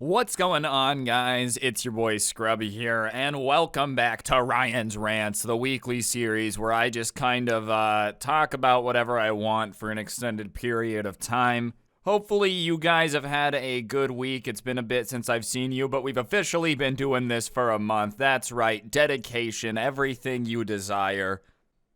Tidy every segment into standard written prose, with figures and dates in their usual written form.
What's going on, guys? It's your boy Scrubae here, and welcome back to Rants, the weekly series where I just kind of talk about whatever I want for an extended period of time. Hopefully you guys have had a good week. It's been a bit since I've seen you, but we've officially been doing this for a month. That's right, dedication, everything you desire.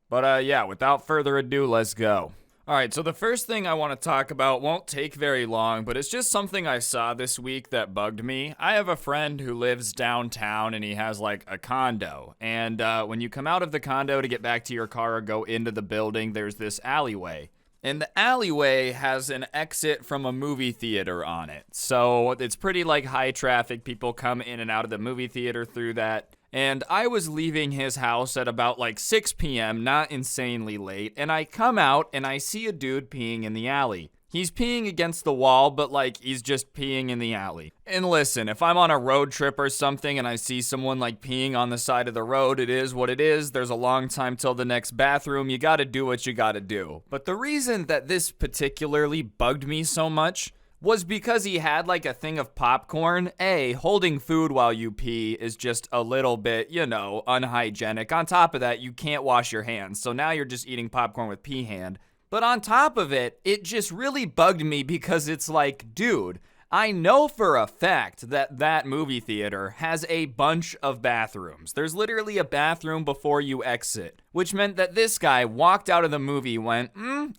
But yeah, without further ado, let's go. Alright, so the first thing I want to talk about won't take very long, but it's just something I saw this week that bugged me. I have a friend who lives downtown and he has like a condo. And when you come out of the condo to get back to your car or go into the building, there's this alleyway. And the alleyway has an exit from a movie theater on it. So it's pretty like high traffic. People come in and out of the movie theater through that. And I was leaving his house at about like 6 p.m., not insanely late, and I come out and I see a dude peeing in the alley. He's peeing against the wall, but like he's just peeing in the alley. And listen, if I'm on a road trip or something and I see someone like peeing on the side of the road, it is what it is. There's a long time till the next bathroom. You gotta do what you gotta do. But the reason that this particularly bugged me so much was because he had like a thing of popcorn. Holding food while you pee is just a little bit, unhygienic. On top of that, you can't wash your hands. So now you're just eating popcorn with pee hand. But on top of it, it just really bugged me because it's like, dude, I know for a fact that that movie theater has a bunch of bathrooms. There's literally a bathroom before you exit, which meant that this guy walked out of the movie, went,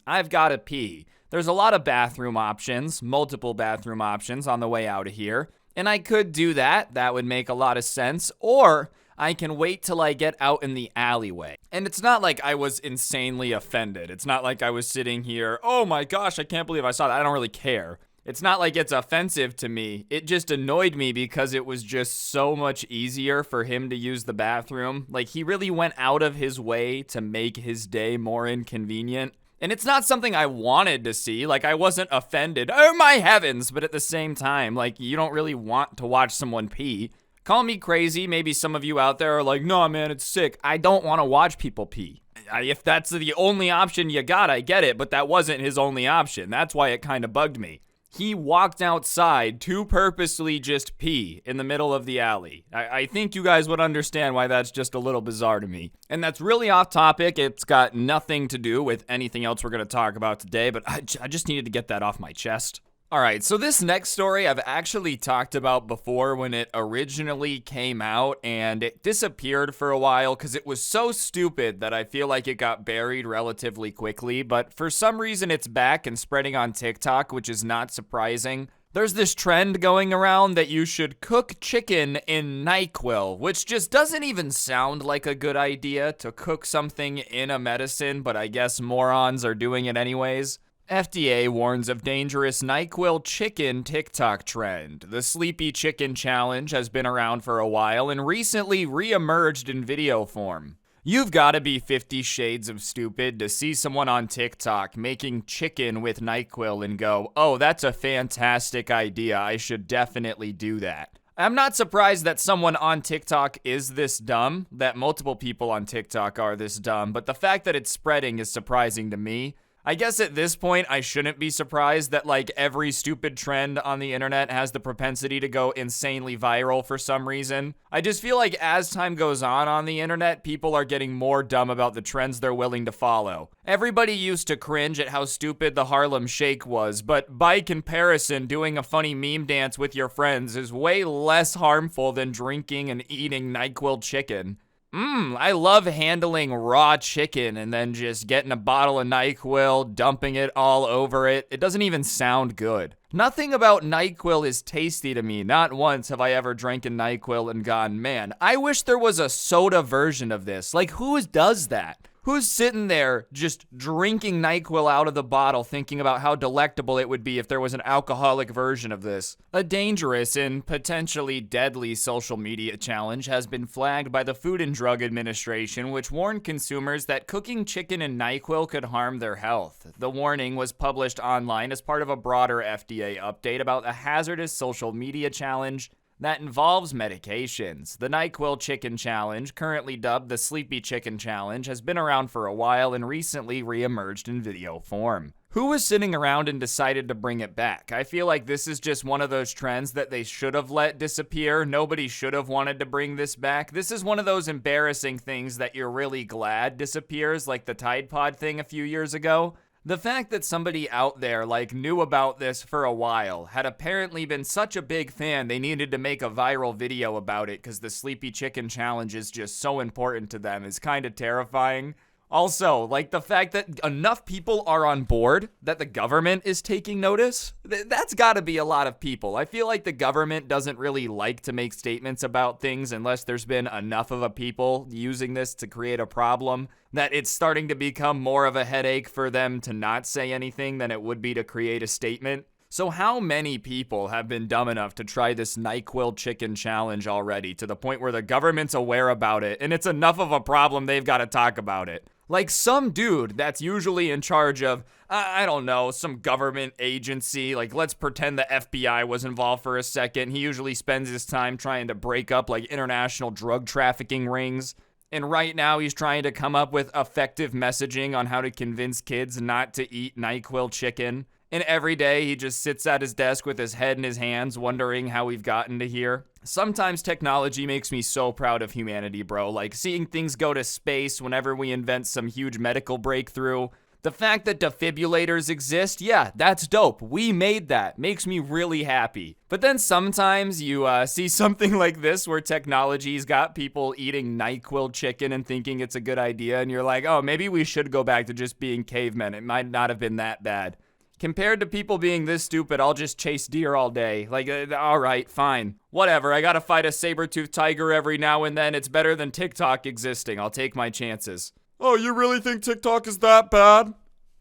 I've gotta pee. There's a lot of bathroom options, multiple bathroom options on the way out of here. And I could do that. That would make a lot of sense. Or I can wait till I get out in the alleyway. And it's not like I was insanely offended. It's not like I was sitting here, oh my gosh, I can't believe I saw that. I don't really care. It's not like it's offensive to me. It just annoyed me because it was just so much easier for him to use the bathroom. Like, he really went out of his way to make his day more inconvenient. And it's not something I wanted to see. Like, I wasn't offended. Oh my heavens! But at the same time, like, you don't really want to watch someone pee. Call me crazy. Maybe some of you out there are like, no, man, it's sick. I don't want to watch people pee. If that's the only option you got, I get it. But that wasn't his only option. That's why it kind of bugged me. He walked outside to purposely just pee in the middle of the alley. I think you guys would understand why that's just a little bizarre to me. And that's really off topic. It's got nothing to do with anything else we're going to talk about today, but I just needed to get that off my chest. Alright, so this next story I've actually talked about before when it originally came out, and it disappeared for a while because it was so stupid that I feel like it got buried relatively quickly, but for some reason it's back and spreading on TikTok, which is not surprising. There's this trend going around that you should cook chicken in NyQuil, which just doesn't even sound like a good idea to cook something in a medicine, but I guess morons are doing it anyways. FDA warns of dangerous NyQuil chicken TikTok trend. The Sleepy Chicken Challenge has been around for a while and recently re-emerged in video form. You've got to be 50 shades of stupid to see someone on TikTok making chicken with NyQuil and go, oh, that's a fantastic idea. I should definitely do that. I'm not surprised that someone on TikTok is this dumb, that multiple people on TikTok are this dumb, but the fact that it's spreading is surprising to me. I guess at this point, I shouldn't be surprised that like every stupid trend on the internet has the propensity to go insanely viral for some reason. I just feel like as time goes on the internet, people are getting more dumb about the trends they're willing to follow. Everybody used to cringe at how stupid the Harlem Shake was, but by comparison, doing a funny meme dance with your friends is way less harmful than drinking and eating NyQuil chicken. I love handling raw chicken and then just getting a bottle of NyQuil, dumping it all over it. It doesn't even sound good. Nothing about NyQuil is tasty to me. Not once have I ever drank a NyQuil and gone, man, I wish there was a soda version of this. Like, who does that? Who's sitting there just drinking NyQuil out of the bottle thinking about how delectable it would be if there was an alcoholic version of this? A dangerous and potentially deadly social media challenge has been flagged by the Food and Drug Administration, which warned consumers that cooking chicken in NyQuil could harm their health. The warning was published online as part of a broader FDA update about a hazardous social media challenge that involves medications. The NyQuil Chicken Challenge, currently dubbed the Sleepy Chicken Challenge, has been around for a while and recently re-emerged in video form. Who was sitting around and decided to bring it back? I feel like this is just one of those trends that they should have let disappear. Nobody should have wanted to bring this back. This is one of those embarrassing things that you're really glad disappears, like the Tide Pod thing a few years ago. The fact that somebody out there knew about this for a while, had apparently been such a big fan they needed to make a viral video about it because the Sleepy Chicken Challenge is just so important to them is kind of terrifying. Also, the fact that enough people are on board that the government is taking notice, that's gotta be a lot of people. I feel like the government doesn't really like to make statements about things unless there's been enough of a people using this to create a problem that it's starting to become more of a headache for them to not say anything than it would be to create a statement. So how many people have been dumb enough to try this NyQuil Chicken Challenge already to the point where the government's aware about it and it's enough of a problem they've got to talk about it? Some dude that's usually in charge of, I don't know, some government agency, let's pretend the FBI was involved for a second. He usually spends his time trying to break up international drug trafficking rings. And right now he's trying to come up with effective messaging on how to convince kids not to eat NyQuil chicken. And every day he just sits at his desk with his head in his hands wondering how we've gotten to here. Sometimes technology makes me so proud of humanity, bro. Seeing things go to space whenever we invent some huge medical breakthrough. The fact that defibrillators exist, yeah, that's dope. We made that. Makes me really happy. But then sometimes you see something like this where technology's got people eating NyQuil chicken and thinking it's a good idea. And you're like, oh, maybe we should go back to just being cavemen. It might not have been that bad. Compared to people being this stupid, I'll just chase deer all day. All right, fine. Whatever, I gotta fight a saber-toothed tiger every now and then. It's better than TikTok existing. I'll take my chances. Oh, you really think TikTok is that bad?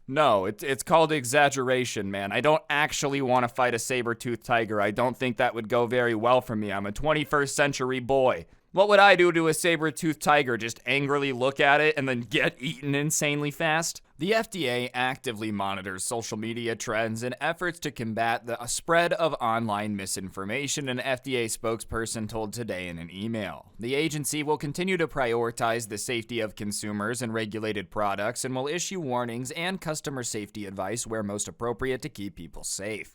No, it's called exaggeration, man. I don't actually want to fight a saber-toothed tiger. I don't think that would go very well for me. I'm a 21st century boy. What would I do to a saber-toothed tiger? Just angrily look at it and then get eaten insanely fast? The FDA actively monitors social media trends in efforts to combat the spread of online misinformation, an FDA spokesperson told Today in an email. The agency will continue to prioritize the safety of consumers and regulated products and will issue warnings and customer safety advice where most appropriate to keep people safe.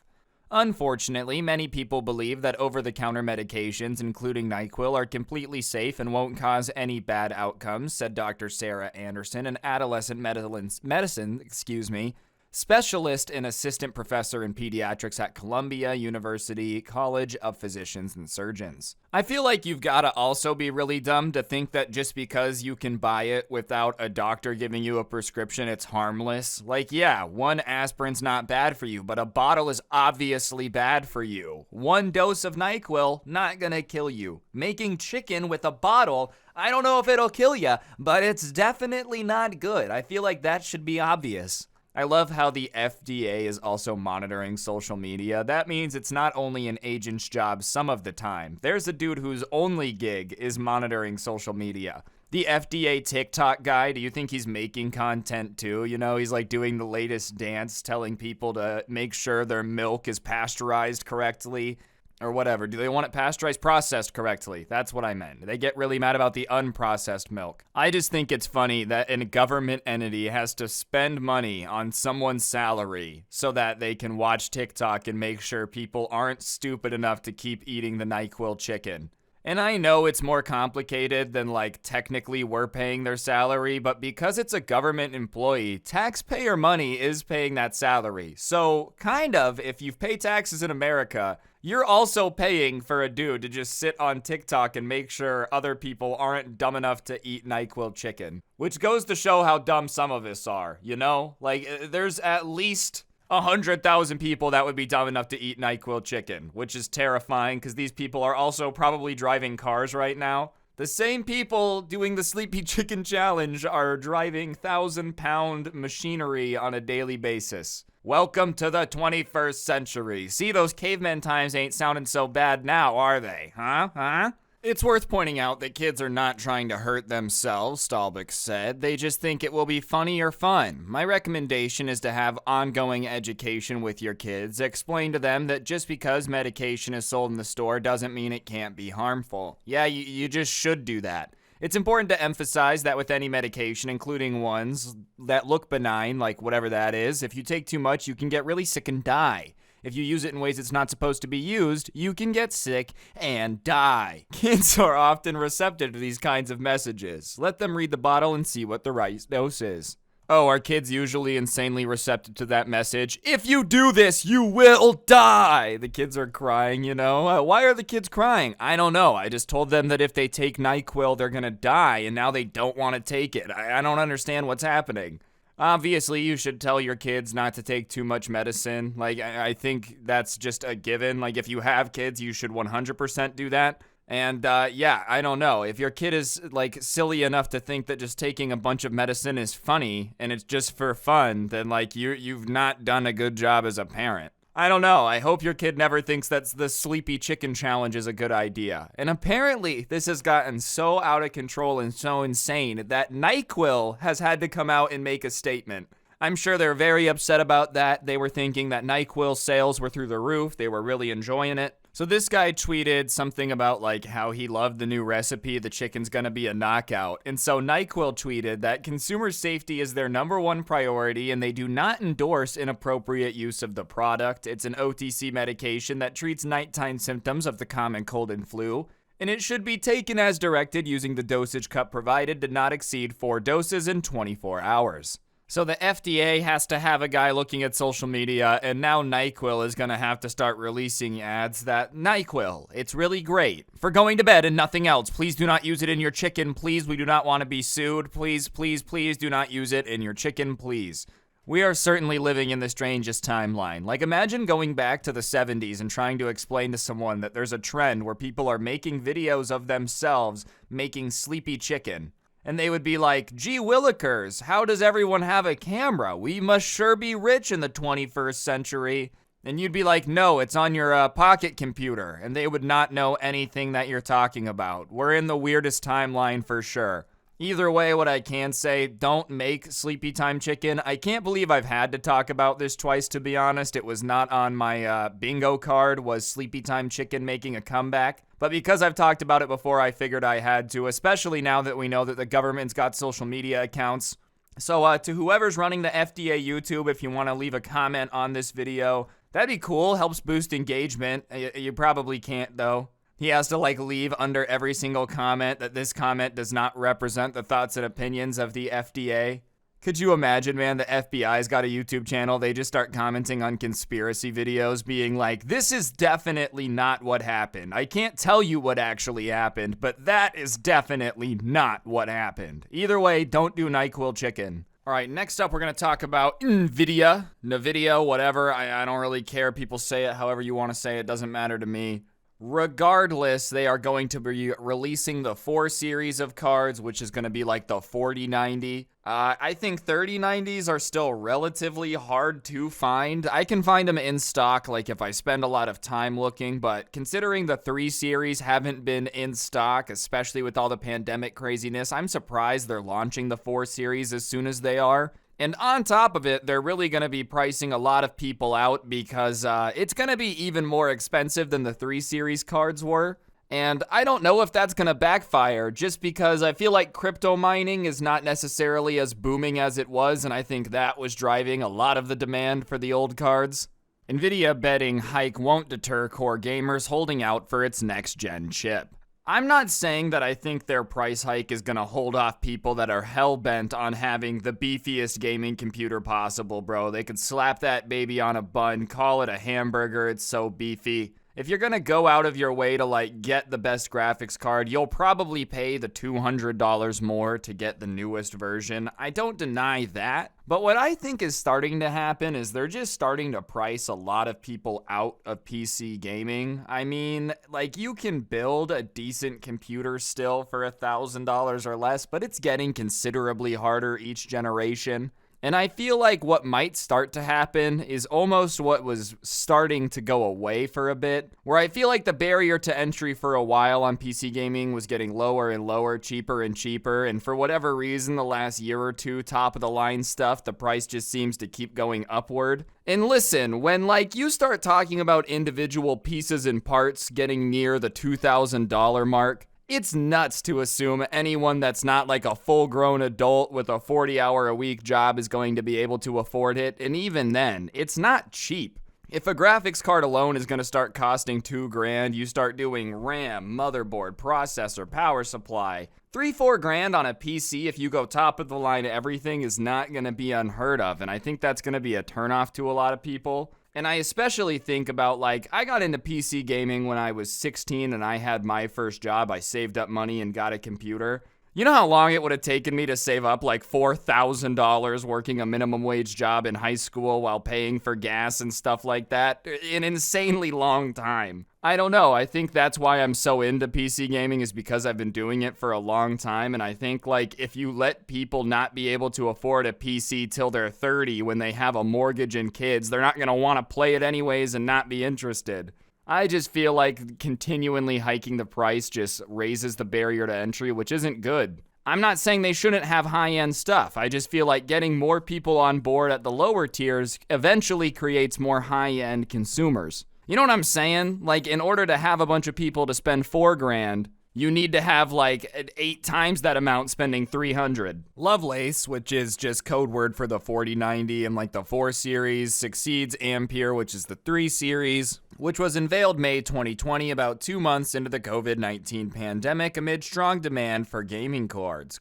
Unfortunately, many people believe that over-the-counter medications, including NyQuil, are completely safe and won't cause any bad outcomes, said Dr. Sarah Anderson, an adolescent medicine specialist and assistant professor in pediatrics at Columbia University College of Physicians and Surgeons. I feel like you've got to also be really dumb to think that just because you can buy it without a doctor giving you a prescription, it's harmless. Yeah, one aspirin's not bad for you, but a bottle is obviously bad for you. One dose of NyQuil, not gonna kill you. Making chicken with a bottle, I don't know if it'll kill you, but it's definitely not good. I feel like that should be obvious. I love how the FDA is also monitoring social media. That means it's not only an agent's job some of the time. There's a dude whose only gig is monitoring social media. The FDA TikTok guy, do you think he's making content too? He's doing the latest dance, telling people to make sure their milk is pasteurized correctly. Or whatever. Do they want it pasteurized? Processed correctly. That's what I meant. They get really mad about the unprocessed milk. I just think it's funny that a government entity has to spend money on someone's salary so that they can watch TikTok and make sure people aren't stupid enough to keep eating the NyQuil chicken. And I know it's more complicated than technically we're paying their salary, but because it's a government employee, taxpayer money is paying that salary. So if you pay taxes in America, you're also paying for a dude to just sit on TikTok and make sure other people aren't dumb enough to eat NyQuil chicken. Which goes to show how dumb some of us are, there's at least 100,000 people that would be dumb enough to eat NyQuil chicken, which is terrifying because these people are also probably driving cars right now. The same people doing the Sleepy Chicken Challenge are driving 1,000-pound machinery on a daily basis. Welcome to the 21st century. See, those caveman times ain't sounding so bad now, are they? Huh? It's worth pointing out that kids are not trying to hurt themselves, Stallbeck said. They just think it will be funny or fun. My recommendation is to have ongoing education with your kids. Explain to them that just because medication is sold in the store doesn't mean it can't be harmful. Yeah, you just should do that. It's important to emphasize that with any medication, including ones that look benign, like whatever that is, if you take too much, you can get really sick and die. If you use it in ways it's not supposed to be used, you can get sick and die. Kids are often receptive to these kinds of messages. Let them read the bottle and see what the right dose is. Oh, are kids usually insanely receptive to that message? If you do this, you will die! The kids are crying, you know? Why are the kids crying? I don't know. I just told them that if they take NyQuil, they're gonna die, and now they don't want to take it. I don't understand what's happening. Obviously, you should tell your kids not to take too much medicine. Like, I think that's just a given. Like, if you have kids, you should 100% do that. And, yeah, I don't know. If your kid is, like, silly enough to think that just taking a bunch of medicine is funny and it's just for fun, then, like, you've not done a good job as a parent. I don't know. I hope your kid never thinks that the sleepy chicken challenge is a good idea. And apparently, this has gotten so out of control and so insane that NyQuil has had to come out and make a statement. I'm sure they're very upset about that. They were thinking that NyQuil sales were through the roof. They were really enjoying it. So this guy tweeted something about like how he loved the new recipe, the chicken's gonna be a knockout. And so NyQuil tweeted that consumer safety is their #1 priority and they do not endorse inappropriate use of the product. It's an OTC medication that treats nighttime symptoms of the common cold and flu. And it should be taken as directed using the dosage cup provided to not exceed 4 doses in 24 hours. So the FDA has to have a guy looking at social media, and now NyQuil is gonna have to start releasing ads that NyQuil, it's really great for going to bed and nothing else. Please do not use it in your chicken. Please, we do not want to be sued. Please, please, please do not use it in your chicken, please. We are certainly living in the strangest timeline. Like, imagine going back to the 70s and trying to explain to someone that there's a trend where people are making videos of themselves making sleepy chicken. And they would be like, gee willikers, how does everyone have a camera? We must sure be rich in the 21st century. And you'd be like, no, it's on your pocket computer. And they would not know anything that you're talking about. We're in the weirdest timeline for sure. Either way, what I can say, don't make sleepy time chicken. I can't believe I've had to talk about this twice, to be honest. It was not on my bingo card, was sleepy time chicken making a comeback. But because I've talked about it before, I figured I had to, especially now that we know that the government's got social media accounts. So to whoever's running the FDA YouTube, if you want to leave a comment on this video, that'd be cool, helps boost engagement. You probably can't though. He has to like leave under every single comment that this comment does not represent the thoughts and opinions of the FDA. Could you imagine, man, the FBI's got a YouTube channel, they just start commenting on conspiracy videos being like, this is definitely not what happened. I can't tell you what actually happened, but that is definitely not what happened. Either way, don't do NyQuil chicken. All right, next up, we're going to talk about Nvidia, whatever. I don't really care. People say it however you want to say it. Doesn't matter to me. Regardless, they are going to be releasing the 4 series of cards, which is going to be like the 4090. I think 3090s are still relatively hard to find. I can find them in stock, like if I spend a lot of time looking, but considering the 3 series haven't been in stock, especially with all the pandemic craziness, I'm surprised they're launching the 4 series as soon as they are. And on top of it, they're really going to be pricing a lot of people out because it's going to be even more expensive than the 3 series cards were. And I don't know if that's going to backfire just because I feel like crypto mining is not necessarily as booming as it was, and I think that was driving a lot of the demand for the old cards. Nvidia betting hike won't deter core gamers holding out for its next-gen chip. I'm not saying that I think their price hike is going to hold off people that are hell-bent on having the beefiest gaming computer possible, bro. They could slap that baby on a bun, call it a hamburger, it's so beefy. If you're going to go out of your way to, like, get the best graphics card, you'll probably pay the $200 more to get the newest version. I don't deny that. But what I think is starting to happen is they're just starting to price a lot of people out of PC gaming. I mean, like, you can build a decent computer still for $1,000 or less, but it's getting considerably harder each generation. And I feel like what might start to happen is almost what was starting to go away for a bit, where I feel like the barrier to entry for a while on PC gaming was getting lower and lower, cheaper and cheaper, and for whatever reason the last year or two, top of the line stuff, the price just seems to keep going upward. And listen, when you start talking about individual pieces and parts getting near the $2,000 mark, it's nuts to assume anyone that's not a full-grown adult with a 40-hour-a-week job is going to be able to afford it, and even then, it's not cheap. If a graphics card alone is going to start costing $2,000, you start doing RAM, motherboard, processor, power supply. $3-4 on a PC, if you go top of the line everything, is not going to be unheard of, and I think that's going to be a turnoff to a lot of people. And I especially think about, I got into PC gaming when I was 16 and I had my first job. I saved up money and got a computer. You know how long it would have taken me to save up $4,000 working a minimum wage job in high school while paying for gas and stuff like that? An insanely long time. I don't know. I think that's why I'm so into PC gaming, is because I've been doing it for a long time. And I think if you let people not be able to afford a PC till they're 30 when they have a mortgage and kids, they're not going to want to play it anyways and not be interested. I just feel like continually hiking the price just raises the barrier to entry, which isn't good. I'm not saying they shouldn't have high-end stuff. I just feel like getting more people on board at the lower tiers eventually creates more high-end consumers. You know what I'm saying? In order to have a bunch of people to spend $4,000, you need to have 8 times that amount spending $300. Lovelace, which is just code word for the 4090 and the 4 series, succeeds Ampere, which is the 3 series, which was unveiled May 2020, about 2 months into the COVID-19 pandemic, amid strong demand for gaming cords.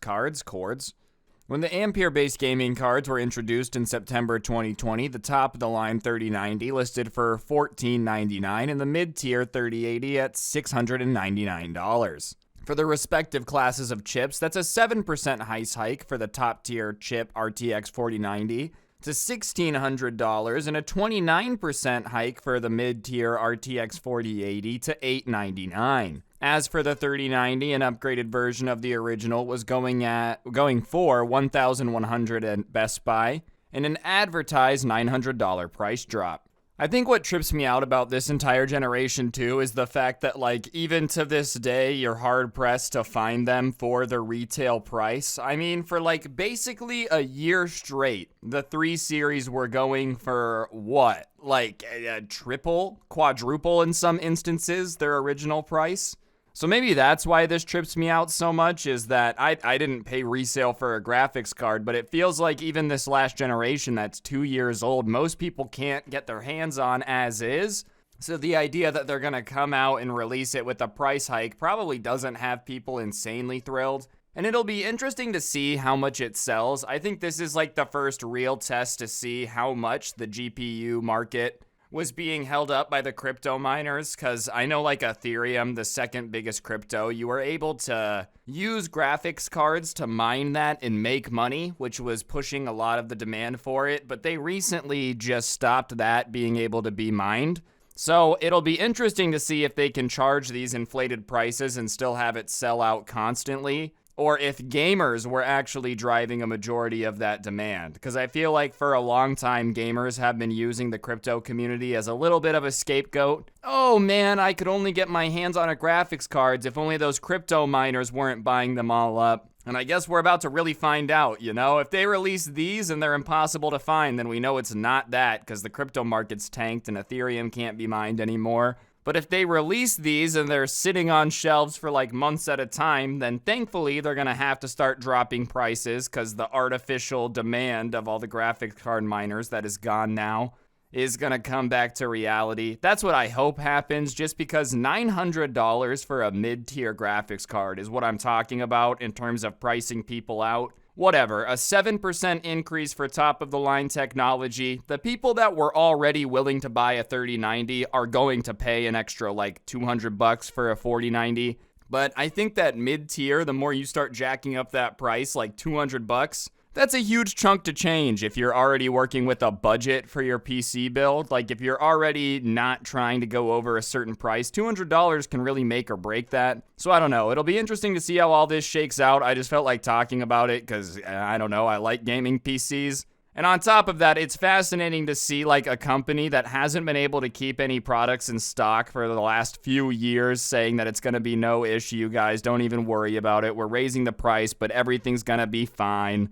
When the Ampere-based gaming cards were introduced in September 2020, the top-of-the-line 3090 listed for $1,499 and the mid-tier 3080 at $699. For the respective classes of chips, that's a 7% price hike for the top-tier chip RTX 4090 to $1,600 and a 29% hike for the mid-tier RTX 4080 to $899. As for the 3090, an upgraded version of the original was going for $1,100 at Best Buy and an advertised $900 price drop. I think what trips me out about this entire generation too is the fact that even to this day you're hard pressed to find them for the retail price. I mean, for basically a year straight, the 3 series were going for what? A triple, quadruple in some instances, their original price. So maybe that's why this trips me out so much, is that I didn't pay resale for a graphics card, but it feels like even this last generation that's 2 years old, most people can't get their hands on as is. So the idea that they're going to come out and release it with a price hike probably doesn't have people insanely thrilled. And it'll be interesting to see how much it sells. I think this is the first real test to see how much the GPU market was being held up by the crypto miners, because I know Ethereum, the second biggest crypto, you were able to use graphics cards to mine that and make money, which was pushing a lot of the demand for it, but they recently just stopped that being able to be mined. So it'll be interesting to see if they can charge these inflated prices and still have it sell out constantly, or if gamers were actually driving a majority of that demand. Because I feel like for a long time, gamers have been using the crypto community as a little bit of a scapegoat. Oh man, I could only get my hands on a graphics cards if only those crypto miners weren't buying them all up. And I guess we're about to really find out, If they release these and they're impossible to find, then we know it's not that, because the crypto market's tanked and Ethereum can't be mined anymore. But if they release these and they're sitting on shelves for months at a time, then thankfully they're going to have to start dropping prices, because the artificial demand of all the graphics card miners that is gone now is going to come back to reality. That's what I hope happens, just because $900 for a mid-tier graphics card is what I'm talking about in terms of pricing people out. Whatever, a 7% increase for top-of-the-line technology. The people that were already willing to buy a 3090 are going to pay an extra $200 for a 4090. But I think that mid-tier, the more you start jacking up that price, $200, that's a huge chunk to change if you're already working with a budget for your PC build. If you're already not trying to go over a certain price, $200 can really make or break that. So I don't know. It'll be interesting to see how all this shakes out. I just felt like talking about it because, I don't know, I like gaming PCs. And on top of that, it's fascinating to see like a company that hasn't been able to keep any products in stock for the last few years saying that it's going to be no issue, guys. Don't even worry about it. We're raising the price, but everything's going to be fine.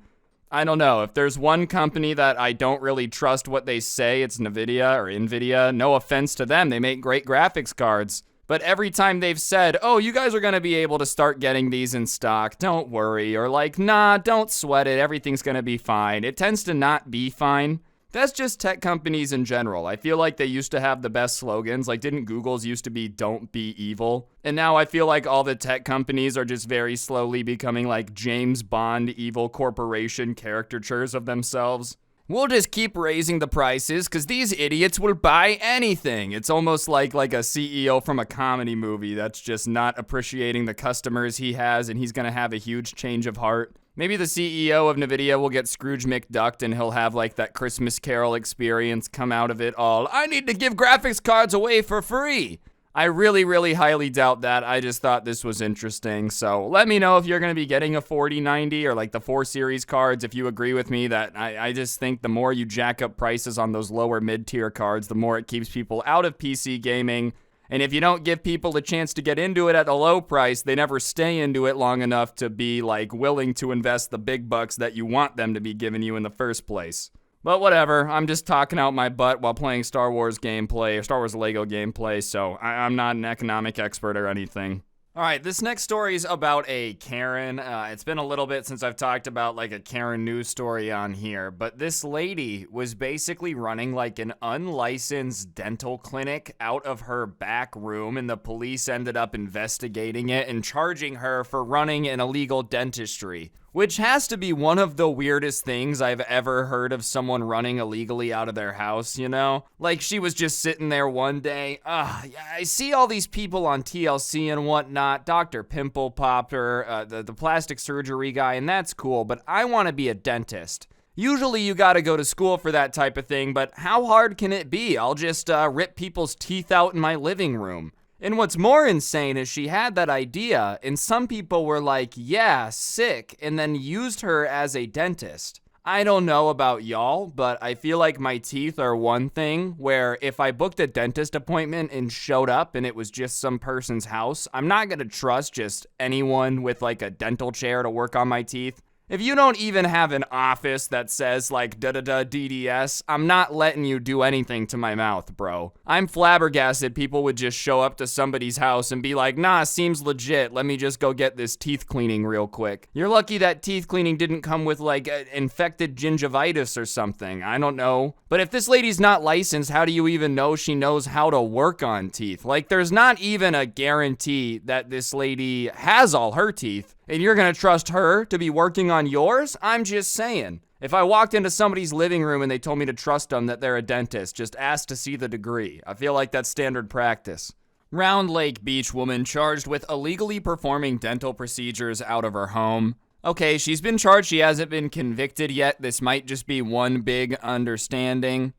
I don't know. If there's one company that I don't really trust what they say, it's Nvidia. No offense to them. They make great graphics cards. But every time they've said, oh, you guys are going to be able to start getting these in stock, don't worry, or like, nah, don't sweat it, everything's going to be fine, it tends to not be fine. That's just tech companies in general. I feel like they used to have the best slogans. Like, didn't Google's used to be don't be evil? And now I feel like all the tech companies are just very slowly becoming like James Bond evil corporation caricatures of themselves. We'll just keep raising the prices because these idiots will buy anything. It's almost like a CEO from a comedy movie that's just not appreciating the customers he has, and he's going to have a huge change of heart. Maybe the CEO of Nvidia will get Scrooge McDucked and he'll have like that Christmas Carol experience come out of it all. I need to give graphics cards away for free. I really, really highly doubt that. I just thought this was interesting. So let me know if you're going to be getting a 4090 or like the 4 series cards. If you agree with me that I just think the more you jack up prices on those lower mid-tier cards, the more it keeps people out of PC gaming. And if you don't give people a chance to get into it at a low price, they never stay into it long enough to be like willing to invest the big bucks that you want them to be giving you in the first place. But whatever, I'm just talking out my butt while playing Star Wars gameplay, or Star Wars Lego gameplay, so I'm not an economic expert or anything. Alright, this next story is about a Karen. It's been a little bit since I've talked about like a Karen news story on here, but this lady was basically running like an unlicensed dental clinic out of her back room, and the police ended up investigating it and charging her for running an illegal dentistry. Which has to be one of the weirdest things I've ever heard of someone running illegally out of their house, you know? Like, she was just sitting there one day. I see all these people on TLC and whatnot, Dr. Pimple Popper, the plastic surgery guy, and that's cool, but I want to be a dentist. Usually you gotta go to school for that type of thing, but how hard can it be? I'll just rip people's teeth out in my living room. And what's more insane is she had that idea, and some people were like, yeah, sick, and then used her as a dentist. I don't know about y'all, but I feel like my teeth are one thing where if I booked a dentist appointment and showed up and it was just some person's house, I'm not gonna trust just anyone with like a dental chair to work on my teeth. If you don't even have an office that says like DDS, I'm not letting you do anything to my mouth, bro. I'm flabbergasted people would just show up to somebody's house and be like, nah, seems legit. Let me just go get this teeth cleaning real quick. You're lucky that teeth cleaning didn't come with like infected gingivitis or something. I don't know. But if this lady's not licensed, how do you even know she knows how to work on teeth? Like, there's not even a guarantee that this lady has all her teeth. And you're gonna trust her to be working on yours? I'm just saying. If I walked into somebody's living room and they told me to trust them that they're a dentist, just ask to see the degree. I feel like that's standard practice. Round Lake Beach woman charged with illegally performing dental procedures out of her home. Okay, she's been charged. She hasn't been convicted yet. This might just be one big misunderstanding,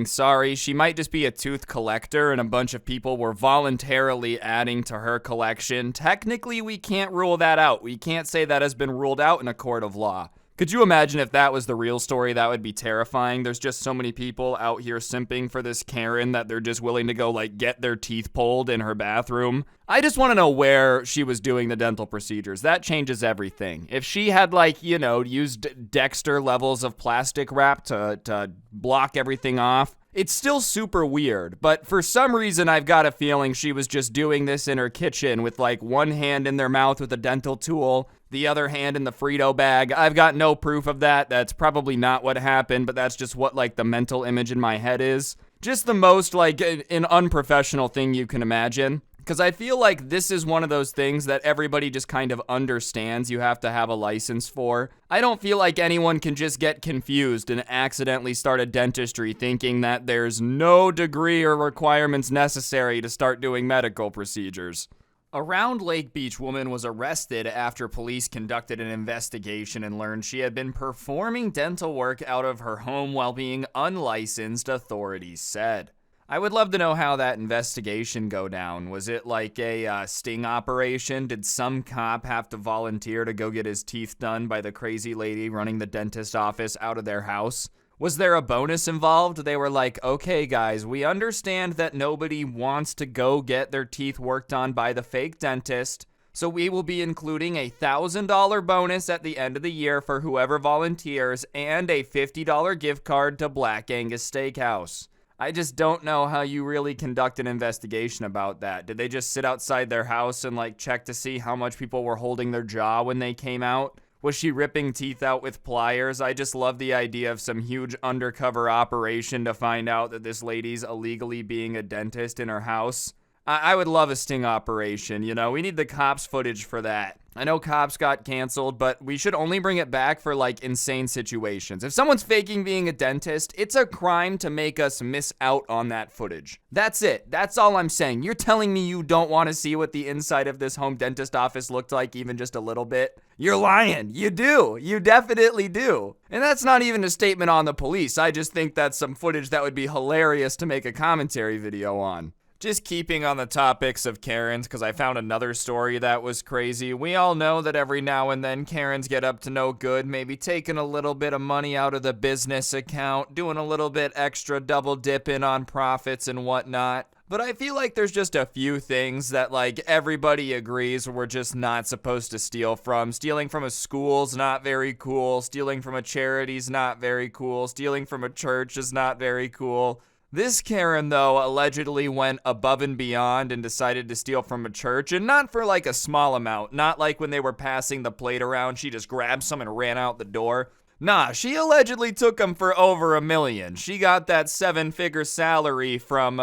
sorry. She might just be a tooth collector and a bunch of people were voluntarily adding to her collection. Technically, we can't rule that out. We can't say that has been ruled out in a court of law. Could you imagine if that was the real story? That would be terrifying. There's just so many people out here simping for this Karen that they're just willing to go like get their teeth pulled in her bathroom. I just want to know where she was doing the dental procedures. That changes everything. If she had like, used Dexter levels of plastic wrap to block everything off, it's still super weird, but for some reason I've got a feeling she was just doing this in her kitchen with like one hand in their mouth with a dental tool, the other hand in the Frito bag. I've got no proof of that. That's probably not what happened, but that's just what like the mental image in my head is. Just the most like an unprofessional thing you can imagine. Because I feel like this is one of those things that everybody just kind of understands you have to have a license for. I don't feel like anyone can just get confused and accidentally start a dentistry thinking that there's no degree or requirements necessary to start doing medical procedures. A Round Lake Beach woman was arrested after police conducted an investigation and learned she had been performing dental work out of her home while being unlicensed, authorities said. I would love to know how that investigation go down. Was it like a sting operation? Did some cop have to volunteer to go get his teeth done by the crazy lady running the dentist office out of their house? Was there a bonus involved? They were like, okay guys, we understand that nobody wants to go get their teeth worked on by the fake dentist, so we will be including a $1,000 bonus at the end of the year for whoever volunteers and a $50 gift card to Black Angus Steakhouse. I just don't know how you really conduct an investigation about that. Did they just sit outside their house and like check to see how much people were holding their jaw when they came out? Was she ripping teeth out with pliers? I just love the idea of some huge undercover operation to find out that this lady's illegally being a dentist in her house. I would love a sting operation, you know? We need the cops footage for that. I know Cops got canceled, but we should only bring it back for, like, insane situations. If someone's faking being a dentist, it's a crime to make us miss out on that footage. That's it. That's all I'm saying. You're telling me you don't want to see what the inside of this home dentist office looked like even just a little bit? You're lying. You do. You definitely do. And that's not even a statement on the police. I just think that's some footage that would be hilarious to make a commentary video on. Just keeping on the topics of Karens, because I found another story that was crazy. We all know that every now and then Karens get up to no good, maybe taking a little bit of money out of the business account, doing a little bit extra double dipping on profits and whatnot. But I feel like there's just a few things that, like, everybody agrees we're just not supposed to steal from. Stealing from a school's not very cool. Stealing from a charity's not very cool. Stealing from a church is not very cool. This Karen, though, allegedly went above and beyond and decided to steal from a church, and not for like a small amount. Not like when they were passing the plate around, she just grabbed some and ran out the door. Nah, she allegedly took them for over $1 million. She got that 7-figure salary from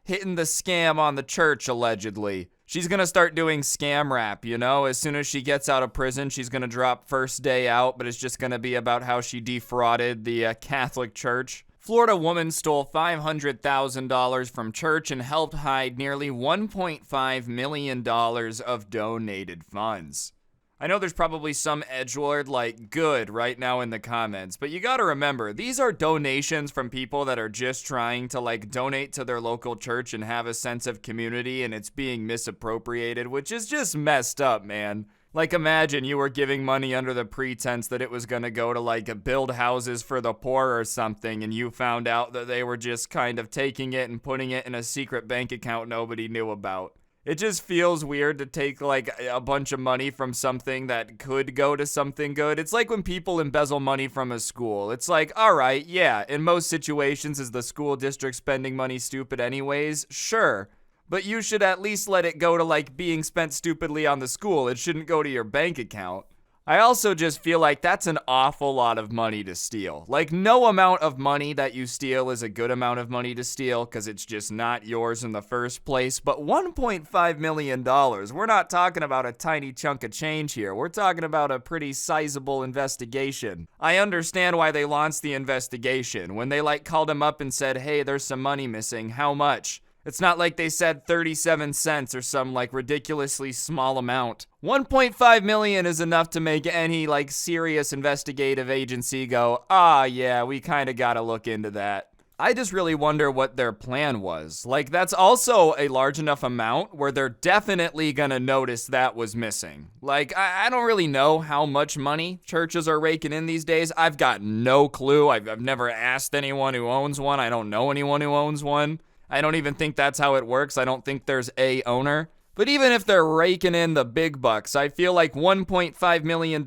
hitting the scam on the church, allegedly. She's gonna start doing scam rap, you know? As soon as she gets out of prison, she's gonna drop First Day Out, but it's just gonna be about how she defrauded the Catholic Church. Florida woman stole $500,000 from church and helped hide nearly $1.5 million of donated funds. I know there's probably some edgelord like good right now in the comments, but you gotta remember, these are donations from people that are just trying to like donate to their local church and have a sense of community, and it's being misappropriated, which is just messed up, man. Like, imagine you were giving money under the pretense that it was gonna go to, like, build houses for the poor or something, and you found out that they were just kind of taking it and putting it in a secret bank account nobody knew about. It just feels weird to take, like, a bunch of money from something that could go to something good. It's like when people embezzle money from a school. It's like, alright, yeah, in most situations, is the school district spending money stupid anyways? Sure. But you should at least let it go to, like, being spent stupidly on the school. It shouldn't go to your bank account. I also just feel like that's an awful lot of money to steal. Like, no amount of money that you steal is a good amount of money to steal because it's just not yours in the first place. But $1.5 million, we're not talking about a tiny chunk of change here. We're talking about a pretty sizable investigation. I understand why they launched the investigation. When they, like, called him up and said, hey, there's some money missing. How much? It's not like they said 37 cents or some like ridiculously small amount. 1.5 million is enough to make any like serious investigative agency go, yeah, we kind of got to look into that. I just really wonder what their plan was. Like, that's also a large enough amount where they're definitely gonna notice that was missing. Like, I don't really know how much money churches are raking in these days. I've got no clue. I've never asked anyone who owns one. I don't know anyone who owns one. I don't even think that's how it works. I don't think there's a owner. But even if they're raking in the big bucks, I feel like $1.5 million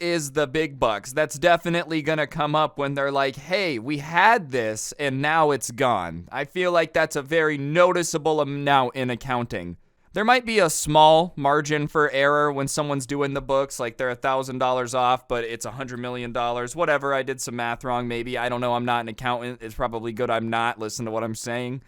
is the big bucks. That's definitely gonna come up when they're like, hey, we had this and now it's gone. I feel like that's a very noticeable amount in accounting. There might be a small margin for error when someone's doing the books, like they're $1,000 off, but it's $100 million. Whatever, I did some math wrong maybe. I don't know, I'm not an accountant. It's probably good I'm not. Listen to what I'm saying.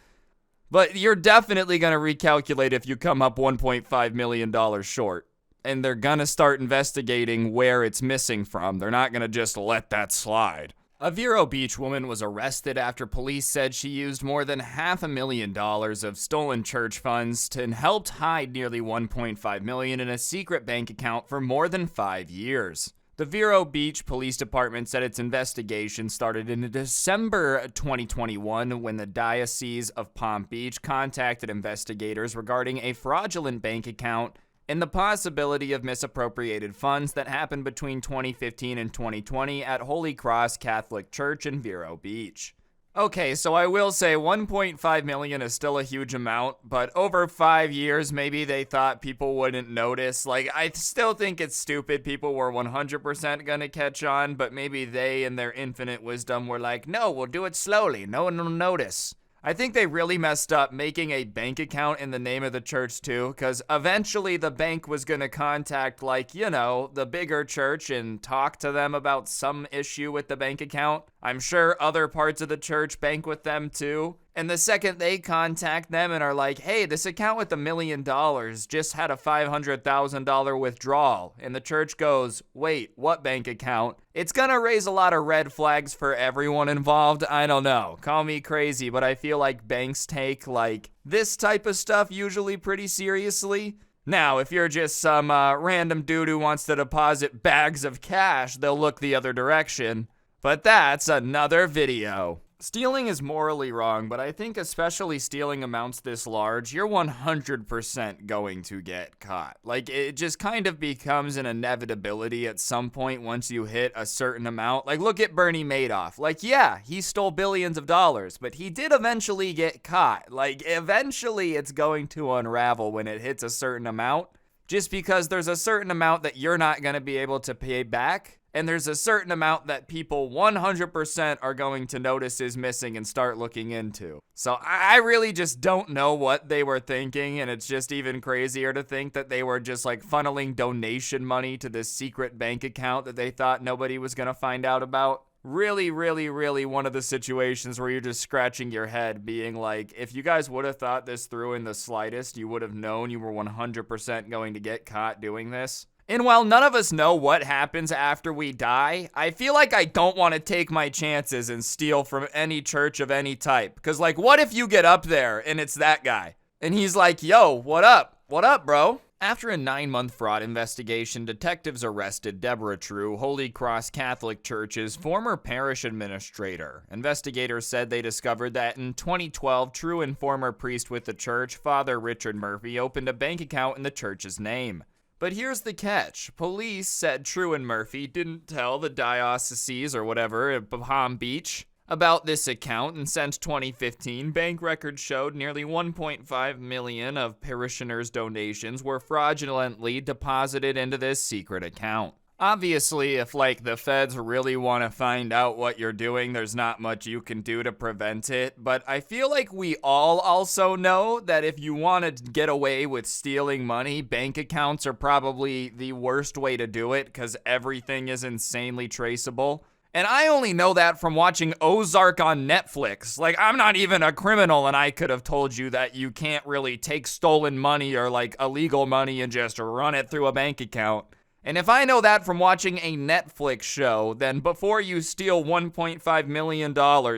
But you're definitely going to recalculate if you come up $1.5 million short. And they're going to start investigating where it's missing from. They're not going to just let that slide. A Vero Beach woman was arrested after police said she used more than $500,000 of stolen church funds and helped hide nearly $1.5 million in a secret bank account for more than 5 years. The Vero Beach Police Department said its investigation started in December 2021 when the Diocese of Palm Beach contacted investigators regarding a fraudulent bank account and the possibility of misappropriated funds that happened between 2015 and 2020 at Holy Cross Catholic Church in Vero Beach. Okay, so I will say 1.5 million is still a huge amount, but over 5 years, maybe they thought people wouldn't notice. Like, I still think it's stupid. People were 100% gonna catch on, but maybe they, in their infinite wisdom, were like, no, we'll do it slowly. No one will notice. I think they really messed up making a bank account in the name of the church too, because eventually the bank was going to contact, like, you know, the bigger church and talk to them about some issue with the bank account. I'm sure other parts of the church bank with them too. And the second they contact them and are like, hey, this account with $1 million just had a $500,000 withdrawal. And the church goes, wait, what bank account? It's gonna raise a lot of red flags for everyone involved. I don't know. Call me crazy, but I feel like banks take, like, this type of stuff usually pretty seriously. Now, if you're just some random dude who wants to deposit bags of cash, they'll look the other direction. But that's another video. Stealing is morally wrong, but I think especially stealing amounts this large, you're 100% going to get caught. Like, it just kind of becomes an inevitability at some point once you hit a certain amount. Like, look at Bernie Madoff. Like, yeah, he stole billions of dollars, but he did eventually get caught. Like, eventually it's going to unravel when it hits a certain amount, just because there's a certain amount that you're not going to be able to pay back. And there's a certain amount that people 100% are going to notice is missing and start looking into. So I really just don't know what they were thinking, and it's just even crazier to think that they were just like funneling donation money to this secret bank account that they thought nobody was going to find out about. Really, really, really one of the situations where you're just scratching your head being like, if you guys would have thought this through in the slightest, you would have known you were 100% going to get caught doing this. And while none of us know what happens after we die, I feel like I don't want to take my chances and steal from any church of any type. Because, like, what if you get up there and it's that guy? And he's like, yo, what up? What up, bro? After a 9-month fraud investigation, detectives arrested Deborah True, Holy Cross Catholic Church's former parish administrator. Investigators said they discovered that in 2012, True and former priest with the church, Father Richard Murphy, opened a bank account in the church's name. But here's the catch. Police said True and Murphy didn't tell the diocese or whatever at Palm Beach about this account, and since 2015, bank records showed nearly 1.5 million of parishioners' donations were fraudulently deposited into this secret account. Obviously, if, like, the feds really want to find out what you're doing, there's not much you can do to prevent it. But I feel like we all also know that if you want to get away with stealing money, bank accounts are probably the worst way to do it because everything is insanely traceable. And I only know that from watching Ozark on Netflix. Like, I'm not even a criminal, and I could have told you that you can't really take stolen money or, like, illegal money and just run it through a bank account. And if I know that from watching a Netflix show, then before you steal $1.5 million,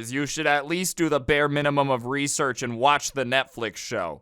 you should at least do the bare minimum of research and watch the Netflix show.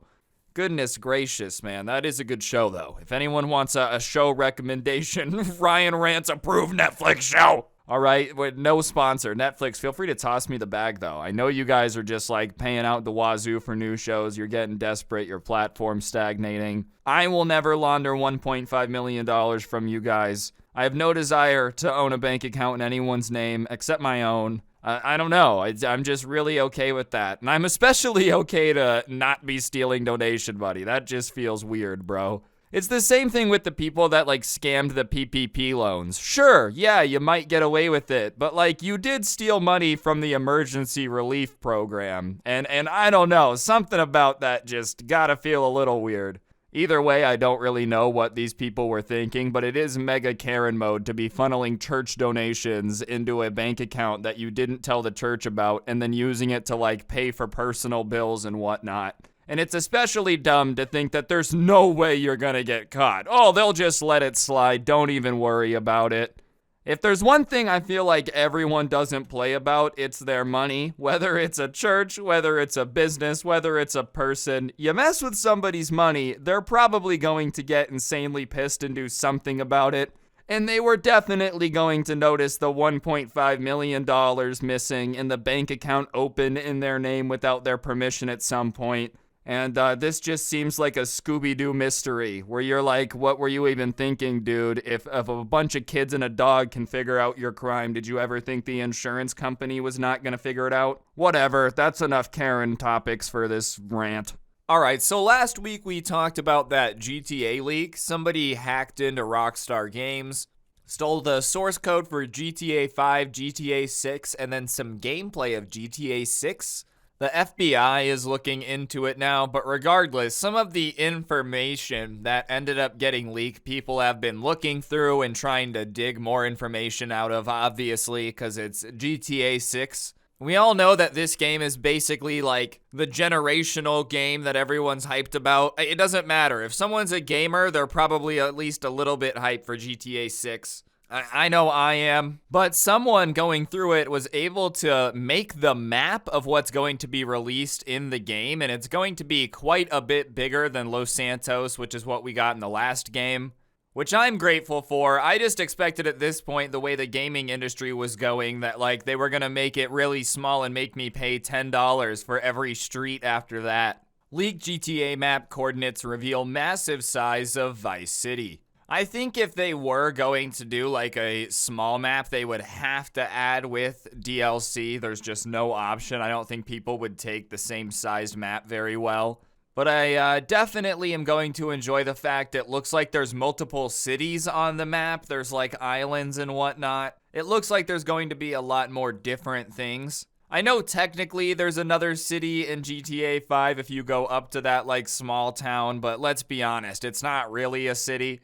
Goodness gracious, man. That is a good show, though. If anyone wants a show recommendation, Ryan Rants approved Netflix show. All right, with no sponsor. Netflix, feel free to toss me the bag, though. I know you guys are just, like, paying out the wazoo for new shows. You're getting desperate. Your platform's stagnating. I will never launder $1.5 million from you guys. I have no desire to own a bank account in anyone's name except my own. I don't know. I'm just really okay with that. And I'm especially okay to not be stealing donation money. That just feels weird, bro. It's the same thing with the people that, like, scammed the PPP loans. Sure, yeah, you might get away with it, but, like, you did steal money from the emergency relief program. And I don't know, something about that just gotta feel a little weird. Either way, I don't really know what these people were thinking, but it is mega Karen mode to be funneling church donations into a bank account that you didn't tell the church about and then using it to, like, pay for personal bills and whatnot. And it's especially dumb to think that there's no way you're gonna get caught. Oh, they'll just let it slide. Don't even worry about it. If there's one thing I feel like everyone doesn't play about, it's their money. Whether it's a church, whether it's a business, whether it's a person. You mess with somebody's money, they're probably going to get insanely pissed and do something about it. And they were definitely going to notice the $1.5 million missing and the bank account open in their name without their permission at some point. And this just seems like a Scooby-Doo mystery where you're like, what were you even thinking, dude? If a bunch of kids and a dog can figure out your crime, did you ever think the insurance company was not going to figure it out? Whatever, that's enough Karen topics for this rant. Alright, so last week we talked about that GTA leak. Somebody hacked into Rockstar Games, stole the source code for GTA 5, GTA 6, and then some gameplay of GTA 6. The FBI is looking into it now, but regardless, some of the information that ended up getting leaked, people have been looking through and trying to dig more information out of, obviously, because it's GTA 6. We all know that this game is basically like the generational game that everyone's hyped about. It doesn't matter. If someone's a gamer, they're probably at least a little bit hyped for GTA 6. I know I am, but someone going through it was able to make the map of what's going to be released in the game, and it's going to be quite a bit bigger than Los Santos, which is what we got in the last game, which I'm grateful for. I just expected at this point, the way the gaming industry was going, that like they were gonna make it really small and make me pay $10 for every street after that. Leaked GTA map coordinates reveal massive size of Vice City. I think if they were going to do like a small map, they would have to add with DLC. There's just no option. I don't think people would take the same sized map very well. But I definitely am going to enjoy the fact it looks like there's multiple cities on the map. There's like islands and whatnot. It looks like there's going to be a lot more different things. I know technically there's another city in GTA 5 if you go up to that like small town, but let's be honest, it's not really a city.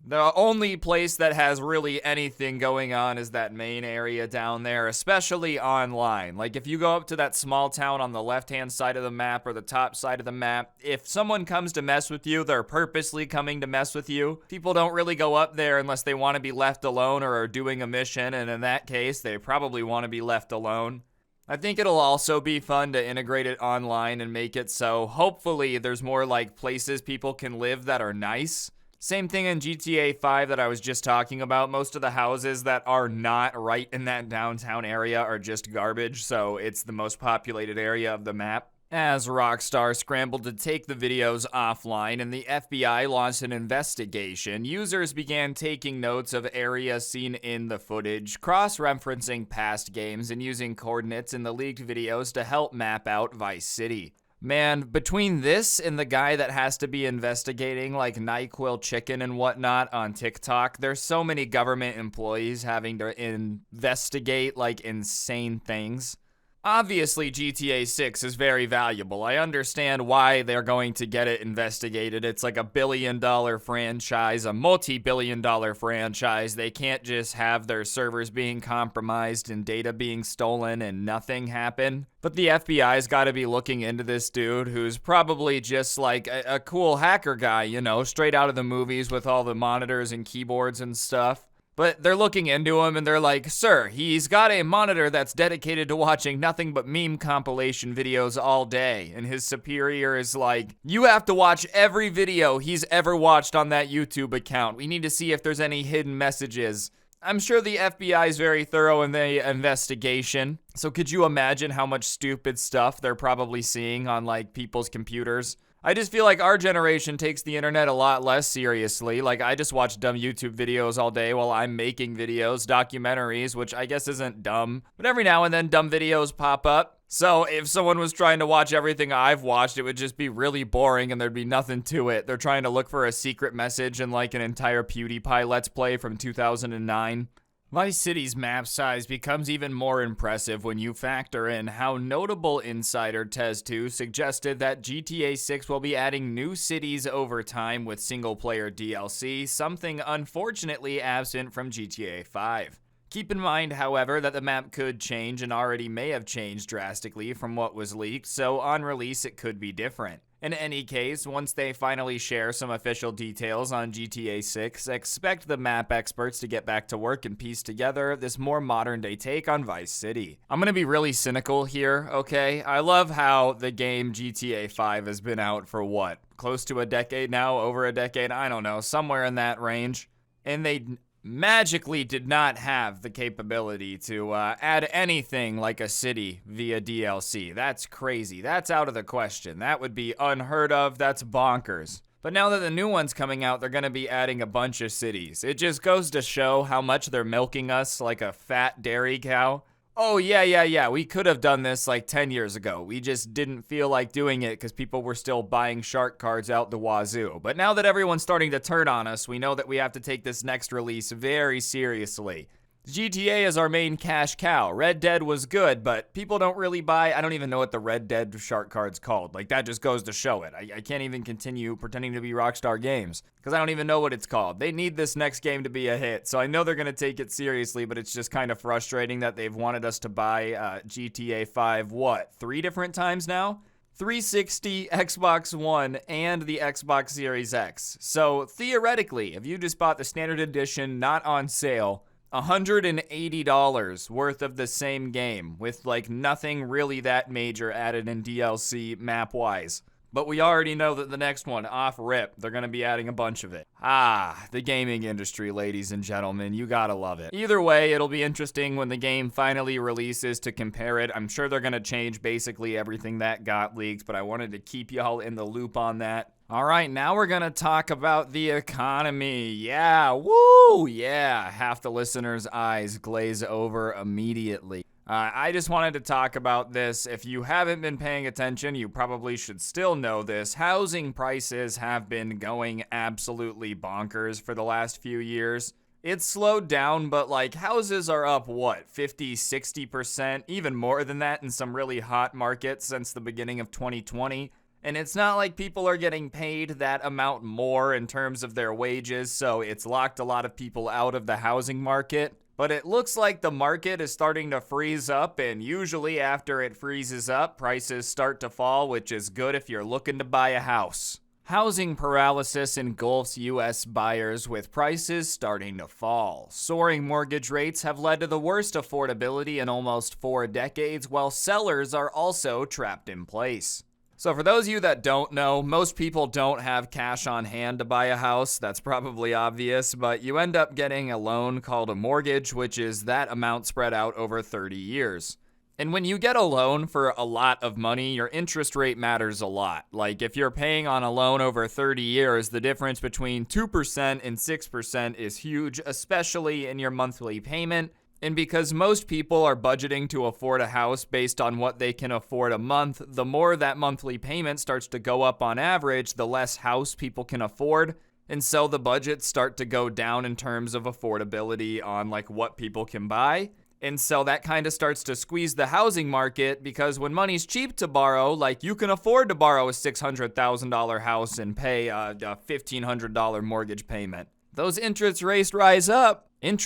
The only place that has really anything going on is that main area down there, especially online. Like if you go up to that small town on the left-hand side of the map or the top side of the map, if someone comes to mess with you, they're purposely coming to mess with you. People don't really go up there unless they want to be left alone or are doing a mission, and in that case, they probably want to be left alone. I think it'll also be fun to integrate it online and make it so hopefully there's more like places people can live that are nice. Same thing in GTA 5 that I was just talking about. Most of the houses that are not right in that downtown area are just garbage, so it's the most populated area of the map. As Rockstar scrambled to take the videos offline and the FBI launched an investigation, users began taking notes of areas seen in the footage, cross-referencing past games and using coordinates in the leaked videos to help map out Vice City. Man, between this and the guy that has to be investigating like NyQuil chicken and whatnot on TikTok, there's so many government employees having to investigate like insane things. Obviously, GTA 6 is very valuable. I understand why they're going to get it investigated. It's like $1 billion franchise, a multi-billion dollar franchise. They can't just have their servers being compromised and data being stolen and nothing happen. But the FBI's got to be looking into this dude who's probably just like a cool hacker guy, you know, straight out of the movies with all the monitors and keyboards and stuff. But they're looking into him and they're like, sir, he's got a monitor that's dedicated to watching nothing but meme compilation videos all day. And his superior is like, you have to watch every video he's ever watched on that YouTube account. We need to see if there's any hidden messages. I'm sure the FBI is very thorough in the investigation. So could you imagine how much stupid stuff they're probably seeing on like people's computers? I just feel like our generation takes the internet a lot less seriously. Like, I just watch dumb YouTube videos all day while I'm making videos, documentaries, which I guess isn't dumb. But every now and then, dumb videos pop up. So if someone was trying to watch everything I've watched, it would just be really boring and there'd be nothing to it. They're trying to look for a secret message in like an entire PewDiePie Let's Play from 2009. Vice City's map size becomes even more impressive when you factor in how notable insider Tez2 suggested that GTA 6 will be adding new cities over time with single-player DLC, something unfortunately absent from GTA 5. Keep in mind, however, that the map could change and already may have changed drastically from what was leaked, so on release it could be different. In any case, once they finally share some official details on GTA 6, expect the map experts to get back to work and piece together this more modern-day take on Vice City. I'm gonna be really cynical here, okay? I love how the game GTA 5 has been out for what? Close to a decade now? Over a decade? I don't know, somewhere in that range. And they magically did not have the capability to add anything like a city via DLC. That's crazy. That's out of the question. That would be unheard of. That's bonkers. But now that the new one's coming out, they're going to be adding a bunch of cities. It just goes to show how much they're milking us like a fat dairy cow. Oh, yeah, we could have done this like 10 years ago. We just didn't feel like doing it because people were still buying shark cards out the wazoo. But now that everyone's starting to turn on us, we know that we have to take this next release very seriously. GTA is our main cash cow. Red Dead was good, but people don't really buy. I don't even know what the Red Dead shark card's called. Like, that just goes to show it. I can't even continue pretending to be Rockstar Games because I don't even know what it's called. They need this next game to be a hit, so I know they're going to take it seriously, but it's just kind of frustrating that they've wanted us to buy GTA 5, 3 different times now? 360, Xbox One, and the Xbox Series X. So, theoretically, if you just bought the standard edition not on sale, $180 worth of the same game with like nothing really that major added in DLC map-wise. But we already know that the next one, off rip, they're going to be adding a bunch of it. The gaming industry, ladies and gentlemen, you gotta love it. Either way, it'll be interesting when the game finally releases to compare it. I'm sure they're going to change basically everything that got leaked, but I wanted to keep y'all in the loop on that. All right, now we're going to talk about the economy. Yeah, woo, yeah. Half the listeners' eyes glaze over immediately. I just wanted to talk about this. If you haven't been paying attention, you probably should still know this. Housing prices have been going absolutely bonkers for the last few years. It's slowed down, but like houses are up, 50, 60%, even more than that in some really hot markets since the beginning of 2020. And it's not like people are getting paid that amount more in terms of their wages, so it's locked a lot of people out of the housing market. But it looks like the market is starting to freeze up, and usually after it freezes up, prices start to fall, which is good if you're looking to buy a house. Housing paralysis engulfs U.S. buyers with prices starting to fall. Soaring mortgage rates have led to the worst affordability in almost 4 decades, while sellers are also trapped in place. So for those of you that don't know, most people don't have cash on hand to buy a house. That's probably obvious, but you end up getting a loan called a mortgage, which is that amount spread out over 30 years. And when you get a loan for a lot of money, your interest rate matters a lot. Like if you're paying on a loan over 30 years, the difference between 2% and 6% is huge, especially in your monthly payment. And because most people are budgeting to afford a house based on what they can afford a month, the more that monthly payment starts to go up on average, the less house people can afford. And so the budgets start to go down in terms of affordability on like what people can buy. And so that kind of starts to squeeze the housing market because when money's cheap to borrow, like you can afford to borrow a $600,000 house and pay a $1,500 mortgage payment. Those interest rates rise up. That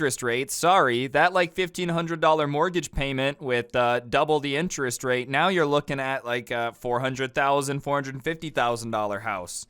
like $1,500 mortgage payment with double the interest rate, now you're looking at like a $400,000, $450,000 house.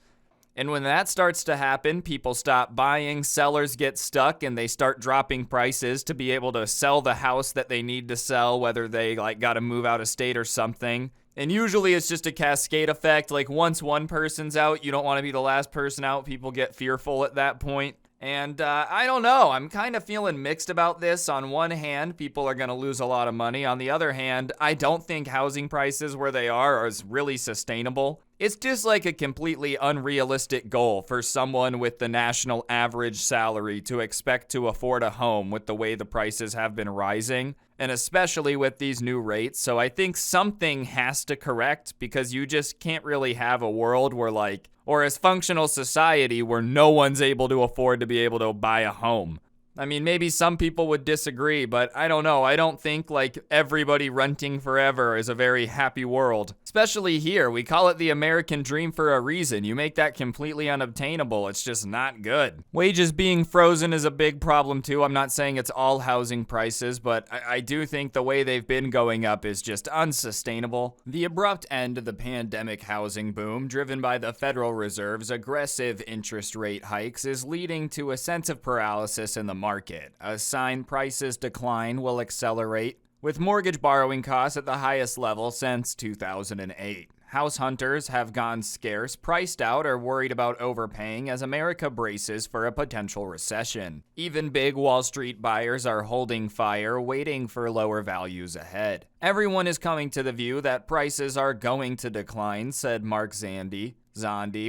And when that starts to happen, people stop buying, sellers get stuck, and they start dropping prices to be able to sell the house that they need to sell, whether they like got to move out of state or something. And usually it's just a cascade effect. Like once one person's out, you don't want to be the last person out. People get fearful at that point. And I don't know, I'm kind of feeling mixed about this. On one hand, people are going to lose a lot of money. On the other hand, I don't think housing prices where they are is really sustainable. It's just like a completely unrealistic goal for someone with the national average salary to expect to afford a home with the way the prices have been rising, and especially with these new rates. So I think something has to correct because you just can't really have a world where or as functional society where no one's able to afford to be able to buy a home. I mean, maybe some people would disagree, but I don't know. I don't think like everybody renting forever is a very happy world. Especially here, we call it the American dream for a reason. You make that completely unobtainable, it's just not good. Wages being frozen is a big problem too. I'm not saying it's all housing prices, but I do think the way they've been going up is just unsustainable. The abrupt end of the pandemic housing boom, driven by the Federal Reserve's aggressive interest rate hikes, is leading to a sense of paralysis in the market. A sign prices decline will accelerate, with mortgage borrowing costs at the highest level since 2008. House hunters have gone scarce, priced out, or worried about overpaying as America braces for a potential recession. Even big Wall Street buyers are holding fire, waiting for lower values ahead. Everyone is coming to the view that prices are going to decline, said Mark Zandi,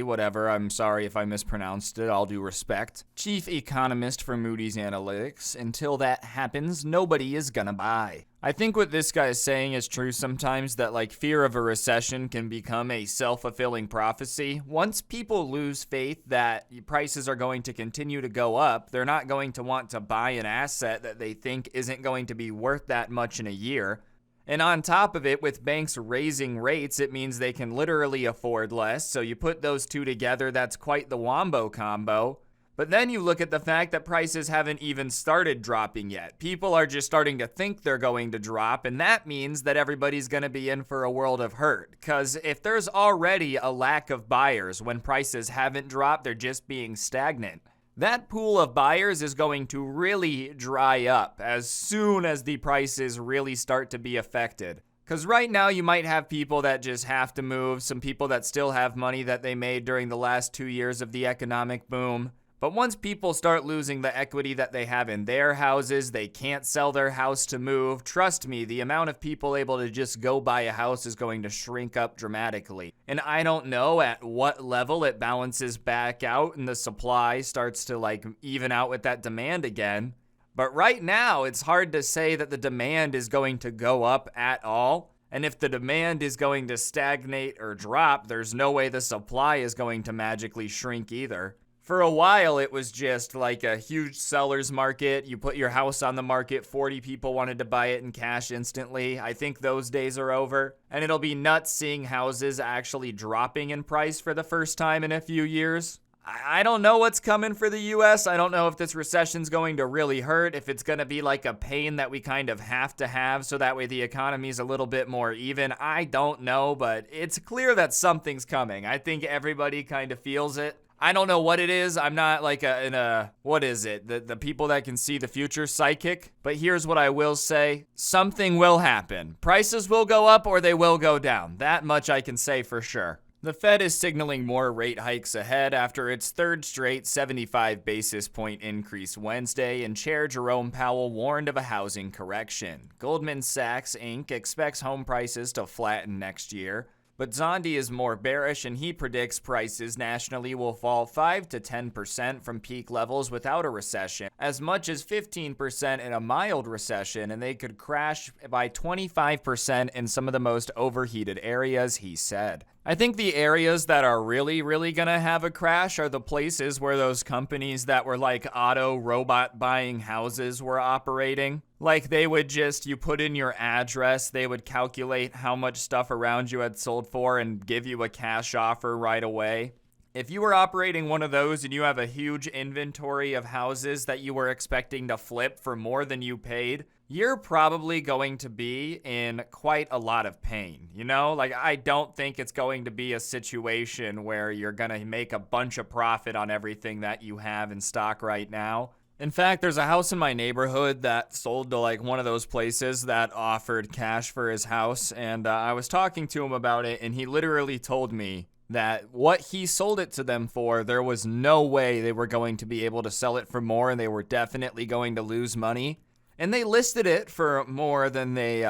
whatever, I'm sorry if I mispronounced it, all due respect, chief economist for Moody's Analytics. Until that happens, nobody is gonna buy. I think what this guy is saying is true sometimes, that like fear of a recession can become a self-fulfilling prophecy. Once people lose faith that prices are going to continue to go up, they're not going to want to buy an asset that they think isn't going to be worth that much in a year. And on top of it, with banks raising rates, it means they can literally afford less. So you put those two together, that's quite the wombo combo. But then you look at the fact that prices haven't even started dropping yet. People are just starting to think they're going to drop, and that means that everybody's going to be in for a world of hurt. Because if there's already a lack of buyers when prices haven't dropped, they're just being stagnant. That pool of buyers is going to really dry up as soon as the prices really start to be affected. Because right now you might have people that just have to move, some people that still have money that they made during the last 2 years of the economic boom. But once people start losing the equity that they have in their houses, they can't sell their house to move. Trust me, the amount of people able to just go buy a house is going to shrink up dramatically. And I don't know at what level it balances back out and the supply starts to like even out with that demand again. But right now, it's hard to say that the demand is going to go up at all. And if the demand is going to stagnate or drop, there's no way the supply is going to magically shrink either. For a while, it was just like a huge seller's market. You put your house on the market, 40 people wanted to buy it in cash instantly. I think those days are over. And it'll be nuts seeing houses actually dropping in price for the first time in a few years. I don't know what's coming for the US. I don't know if this recession's going to really hurt, if it's going to be like a pain that we kind of have to have so that way the economy's a little bit more even. I don't know, but it's clear that something's coming. I think everybody kind of feels it. I don't know what it is. I'm not like what is it? The people that can see the future psychic. But here's what I will say. Something will happen. Prices will go up or they will go down. That much I can say for sure. The Fed is signaling more rate hikes ahead after its third straight 75 basis point increase Wednesday, and Chair Jerome Powell warned of a housing correction. Goldman Sachs, Inc. expects home prices to flatten next year. But Zandi is more bearish, and he predicts prices nationally will fall 5 to 10% from peak levels without a recession, as much as 15% in a mild recession, and they could crash by 25% in some of the most overheated areas, he said. I think the areas that are really gonna have a crash are the places where those companies that were like auto robot buying houses were operating. Like they would just, you put in your address, they would calculate how much stuff around you had sold for and give you a cash offer right away. If you were operating one of those and you have a huge inventory of houses that you were expecting to flip for more than you paid, you're probably going to be in quite a lot of pain, you know? Like, I don't think it's going to be a situation where you're gonna make a bunch of profit on everything that you have in stock right now. In fact, there's a house in my neighborhood that sold to like one of those places that offered cash for his house, and I was talking to him about it, and he literally told me that what he sold it to them for, there was no way they were going to be able to sell it for more, and they were definitely going to lose money. And they listed it for more than they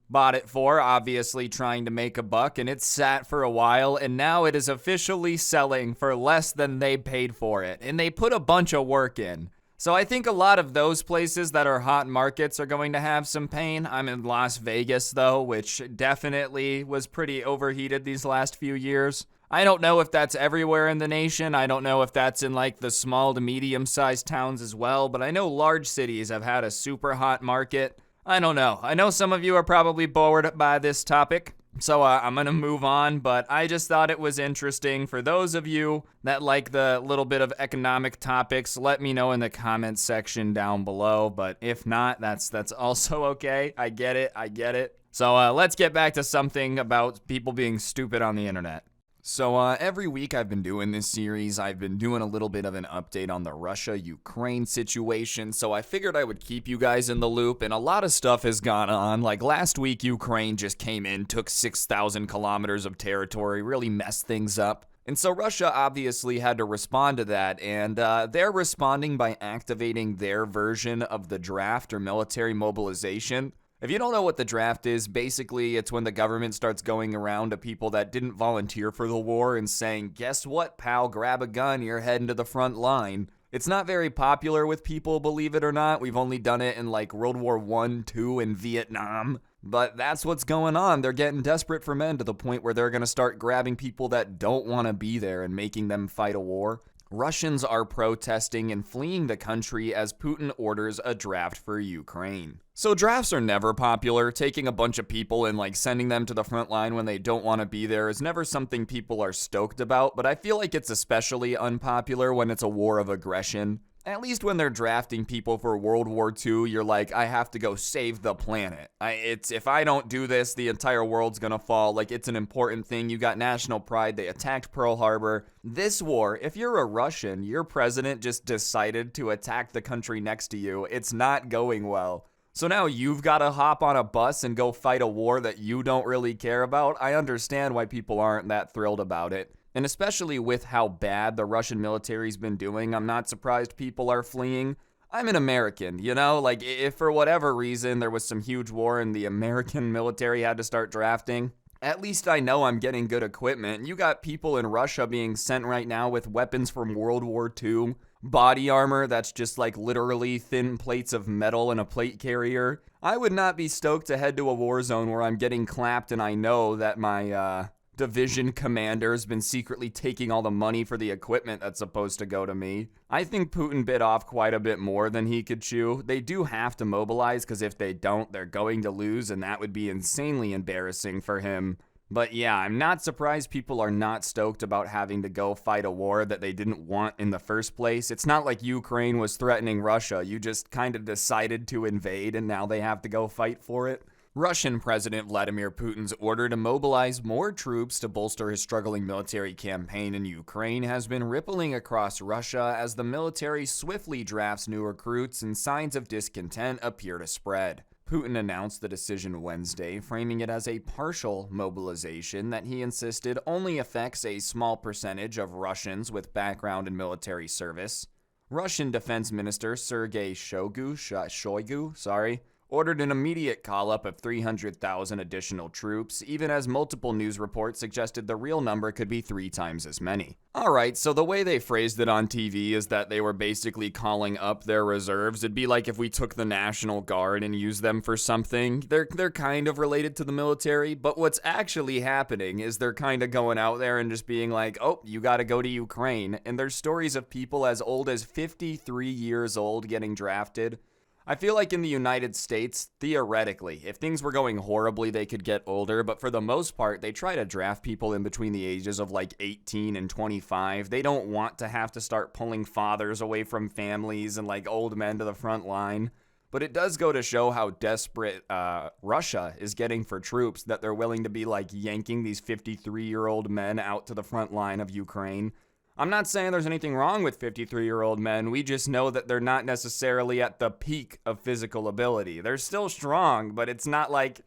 bought it for, obviously trying to make a buck, and it sat for a while, and now it is officially selling for less than they paid for it. And they put a bunch of work in. So I think a lot of those places that are hot markets are going to have some pain. I'm in Las Vegas, though, which definitely was pretty overheated these last few years. I don't know if that's everywhere in the nation. I don't know if that's in like the small to medium-sized towns as well, but I know large cities have had a super hot market. I don't know. I know some of you are probably bored by this topic, so I'm going to move on, but I just thought it was interesting. For those of you that like the little bit of economic topics, let me know in the comments section down below, but if not, that's also okay. I get it. So let's get back to something about people being stupid on the internet. So every week I've been doing this series, I've been doing a little bit of an update on the Russia-Ukraine situation, so I figured I would keep you guys in the loop, and a lot of stuff has gone on. Like last week, Ukraine just came in, took 6,000 kilometers of territory, really messed things up. And so Russia obviously had to respond to that, and they're responding by activating their version of the draft or military mobilization. If you don't know what the draft is, basically it's when the government starts going around to people that didn't volunteer for the war and saying, guess what, pal, grab a gun, you're heading to the front line. It's not very popular with people, believe it or not. We've only done it in like World War I, II, and Vietnam. But that's what's going on. They're getting desperate for men to the point where they're going to start grabbing people that don't want to be there and making them fight a war. Russians are protesting and fleeing the country as Putin orders a draft for Ukraine. So drafts are never popular. Taking a bunch of people and like sending them to the front line when they don't want to be there is never something people are stoked about, but I feel like it's especially unpopular when it's a war of aggression. At least when they're drafting people for World War II, you're like, I have to go save the planet. If I don't do this, the entire world's gonna fall. Like, it's an important thing. You got national pride. They attacked Pearl Harbor. This war, if you're a Russian, your president just decided to attack the country next to you. It's not going well. So now you've got to hop on a bus and go fight a war that you don't really care about. I understand why people aren't that thrilled about it. And especially with how bad the Russian military's been doing, I'm not surprised people are fleeing. I'm an American, you know? Like, if for whatever reason there was some huge war and the American military had to start drafting, at least I know I'm getting good equipment. You got people in Russia being sent right now with weapons from World War II, body armor that's just like literally thin plates of metal in a plate carrier. I would not be stoked to head to a war zone where I'm getting clapped and I know that my, division commander has been secretly taking all the money for the equipment that's supposed to go to me. I think Putin bit off quite a bit more than he could chew. They do have to mobilize because if they don't, they're going to lose, and that would be insanely embarrassing for him. But yeah, I'm not surprised people are not stoked about having to go fight a war that they didn't want in the first place. It's not like Ukraine was threatening Russia. You just kind of decided to invade, and now they have to go fight for it. Russian President Vladimir Putin's order to mobilize more troops to bolster his struggling military campaign in Ukraine has been rippling across Russia as the military swiftly drafts new recruits and signs of discontent appear to spread. Putin announced the decision Wednesday, framing it as a partial mobilization that he insisted only affects a small percentage of Russians with background in military service. Russian Defense Minister Sergei Shoigu, ordered an immediate call-up of 300,000 additional troops, even as multiple news reports suggested the real number could be 3 times as many. Alright, so the way they phrased it on TV is that they were basically calling up their reserves. It'd be like if we took the National Guard and used them for something. They're kind of related to the military, but what's actually happening is they're kind of going out there and just being like, oh, you gotta go to Ukraine. And there's stories of people as old as 53 years old getting drafted. I feel like in the United States, theoretically, if things were going horribly, they could get older, but for the most part, they try to draft people in between the ages of like 18 and 25. They don't want to have to start pulling fathers away from families and like old men to the front line. But it does go to show how desperate Russia is getting for troops that they're willing to be like yanking these 53-year-old men out to the front line of Ukraine. I'm not saying there's anything wrong with 53-year-old men. We just know that they're not necessarily at the peak of physical ability. They're still strong, but it's not like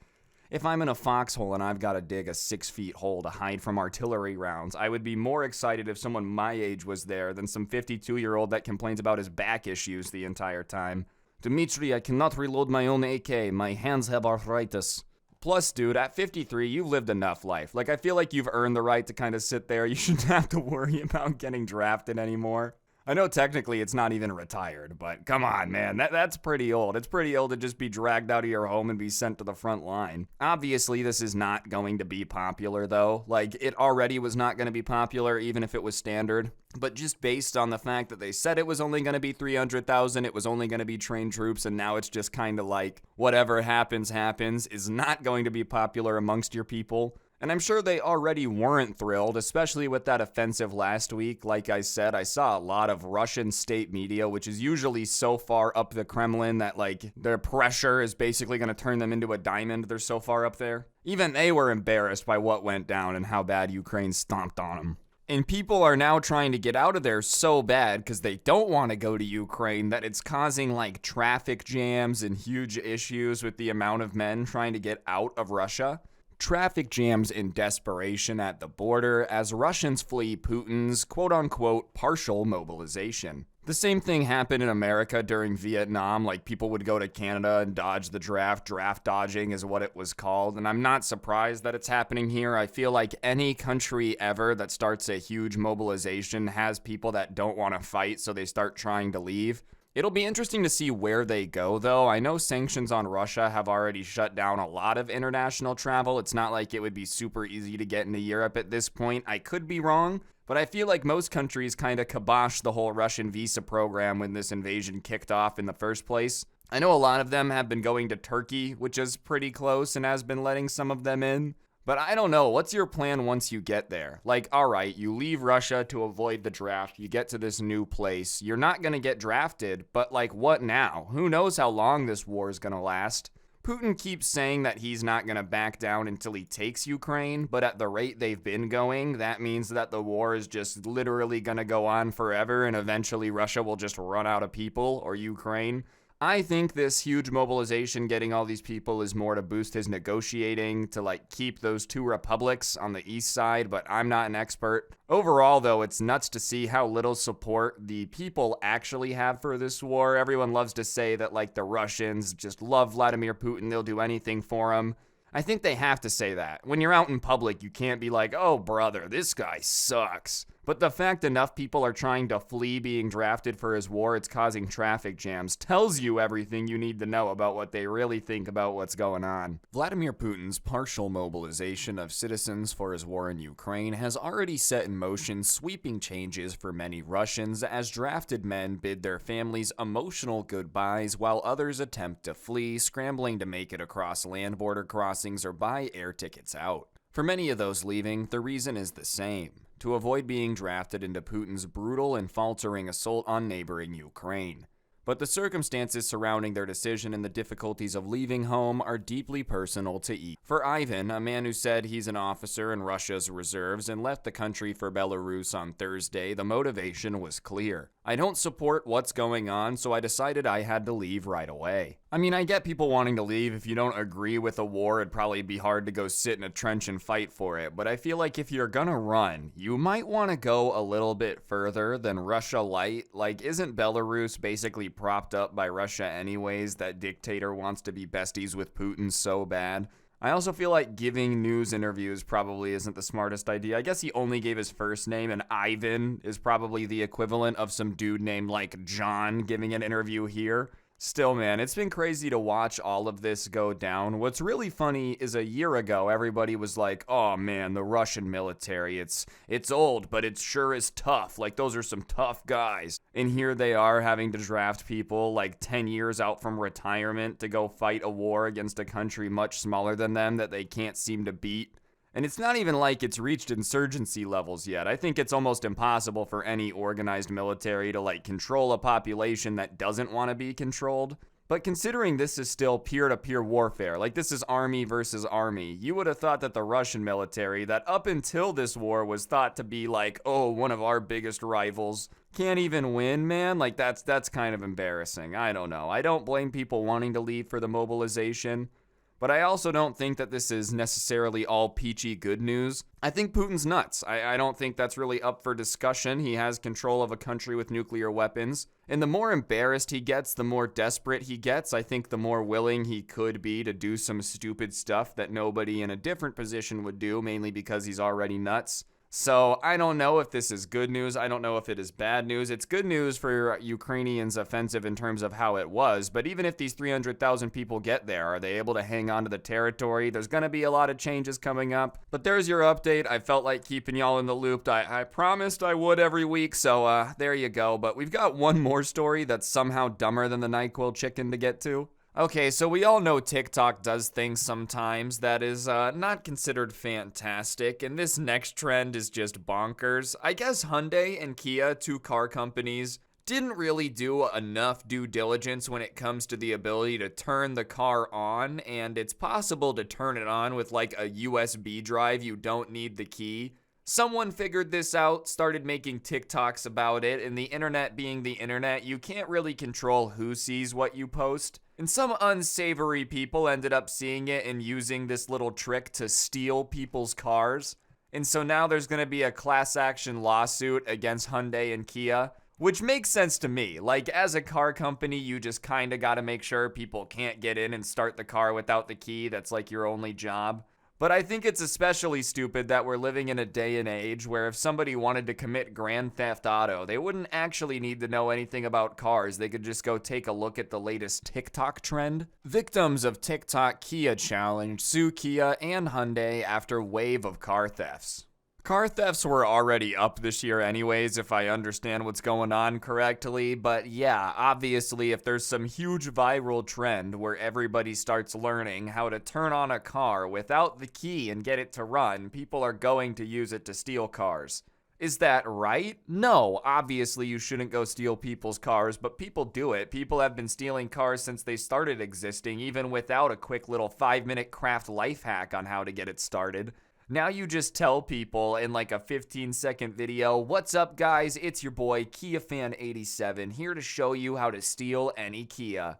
if I'm in a foxhole and I've got to dig a 6-foot hole to hide from artillery rounds. I would be more excited if someone my age was there than some 52-year-old that complains about his back issues the entire time. Dmitri, I cannot reload my own AK. My hands have arthritis. Plus, dude, at 53, you've lived enough life. Like, I feel like you've earned the right to kind of sit there. You shouldn't have to worry about getting drafted anymore. I know technically it's not even retired, but come on, man, that's pretty old. It's pretty old to just be dragged out of your home and be sent to the front line. Obviously, this is not going to be popular, though. Like, it already was not going to be popular, even if it was standard. But just based on the fact that they said it was only going to be 300,000, it was only going to be trained troops, and now it's just kind of like, whatever happens, happens, is not going to be popular amongst your people. And I'm sure they already weren't thrilled, especially with that offensive last week. Like I said, I saw a lot of Russian state media, which is usually so far up the Kremlin that, like, their pressure is basically going to turn them into a diamond. They're so far up there. Even they were embarrassed by what went down and how bad Ukraine stomped on them. And people are now trying to get out of there so bad because they don't want to go to Ukraine that it's causing, like, traffic jams and huge issues with the amount of men trying to get out of Russia. Traffic jams in desperation at the border as Russians flee Putin's quote-unquote partial mobilization. The same thing happened in America during Vietnam, like people would go to Canada and dodge the draft. Draft dodging is what it was called, and I'm not surprised that it's happening here. I feel like any country ever that starts a huge mobilization has people that don't want to fight, so they start trying to leave. It'll be interesting to see where they go, though. I know sanctions on Russia have already shut down a lot of international travel. It's not like it would be super easy to get into Europe at this point. I could be wrong, but I feel like most countries kind of kiboshed the whole Russian visa program when this invasion kicked off in the first place. I know a lot of them have been going to Turkey, which is pretty close and has been letting some of them in. But I don't know, what's your plan once you get there? Like, alright, you leave Russia to avoid the draft, you get to this new place, you're not gonna get drafted, but like, what now? Who knows how long this war is gonna last? Putin keeps saying that he's not gonna back down until he takes Ukraine, but at the rate they've been going, that means that the war is just literally gonna go on forever and eventually Russia will just run out of people, or Ukraine. I think this huge mobilization getting all these people is more to boost his negotiating, to like keep those two republics on the east side, but I'm not an expert. Overall, though, it's nuts to see how little support the people actually have for this war. Everyone loves to say that like the Russians just love Vladimir Putin, they'll do anything for him. I think they have to say that. When you're out in public, you can't be like, oh brother, this guy sucks. But the fact enough people are trying to flee being drafted for his war, it's causing traffic jams, tells you everything you need to know about what they really think about what's going on. Vladimir Putin's partial mobilization of citizens for his war in Ukraine has already set in motion sweeping changes for many Russians as drafted men bid their families emotional goodbyes while others attempt to flee, scrambling to make it across land border crossings or buy air tickets out. For many of those leaving, the reason is the same: to avoid being drafted into Putin's brutal and faltering assault on neighboring Ukraine. But the circumstances surrounding their decision and the difficulties of leaving home are deeply personal to each. For Ivan, a man who said he's an officer in Russia's reserves and left the country for Belarus on Thursday, the motivation was clear. I don't support what's going on, so I decided I had to leave right away. I mean, I get people wanting to leave. If you don't agree with a war, it'd probably be hard to go sit in a trench and fight for it. But I feel like if you're gonna run, you might want to go a little bit further than Russia light. Like, isn't Belarus basically propped up by Russia anyways? That dictator wants to be besties with Putin so bad. I also feel like giving news interviews probably isn't the smartest idea. I guess he only gave his first name, and Ivan is probably the equivalent of some dude named like John giving an interview here. Still, man, it's been crazy to watch all of this go down. What's really funny is a year ago, everybody was like, oh man, the Russian military, it's old, but it sure is tough. Like, those are some tough guys. And here they are having to draft people like 10 years out from retirement to go fight a war against a country much smaller than them that they can't seem to beat. And it's not even like it's reached insurgency levels yet. I think it's almost impossible for any organized military to like control a population that doesn't want to be controlled. But considering this is still peer-to-peer warfare, like this is army versus army, you would have thought that the Russian military, that up until this war was thought to be like, oh, one of our biggest rivals, can't even win, man. Like that's kind of embarrassing. I don't know. I don't blame people wanting to leave for the mobilization. But I also don't think that this is necessarily all peachy good news. I think Putin's nuts. I don't think that's really up for discussion. He has control of a country with nuclear weapons. And the more embarrassed he gets, the more desperate he gets. I think the more willing he could be to do some stupid stuff that nobody in a different position would do, mainly because he's already nuts. So I don't know if this is good news. I don't know if it is bad news. It's good news for Ukrainians' offensive in terms of how it was. But even if these 300,000 people get there, are they able to hang on to the territory? There's going to be a lot of changes coming up. But there's your update. I felt like keeping y'all in the loop. I promised I would every week. So there you go. But we've got one more story that's somehow dumber than the NyQuil chicken to get to. Okay, so we all know TikTok does things sometimes that is not considered fantastic, and this next trend is just bonkers. I guess Hyundai and Kia, two car companies, didn't really do enough due diligence when it comes to the ability to turn the car on, and it's possible to turn it on with like a USB drive. You don't need the key. Someone figured this out, started making TikToks about it, and the internet being the internet, you can't really control who sees what you post. And some unsavory people ended up seeing it and using this little trick to steal people's cars. And so now there's going to be a class action lawsuit against Hyundai and Kia, which makes sense to me. Like, as a car company, you just kind of got to make sure people can't get in and start the car without the key. That's like your only job. But I think it's especially stupid that we're living in a day and age where if somebody wanted to commit Grand Theft Auto, they wouldn't actually need to know anything about cars. They could just go take a look at the latest TikTok trend. Victims of TikTok Kia challenge sue Kia and Hyundai after wave of car thefts. Car thefts were already up this year anyways, if I understand what's going on correctly, but yeah, obviously if there's some huge viral trend where everybody starts learning how to turn on a car without the key and get it to run, people are going to use it to steal cars. Is that right? No, obviously you shouldn't go steal people's cars, but people do it. People have been stealing cars since they started existing, even without a quick little 5-minute craft life hack on how to get it started. Now you just tell people in like a 15-second video, what's up guys, it's your boy KiaFan87 here to show you how to steal any Kia.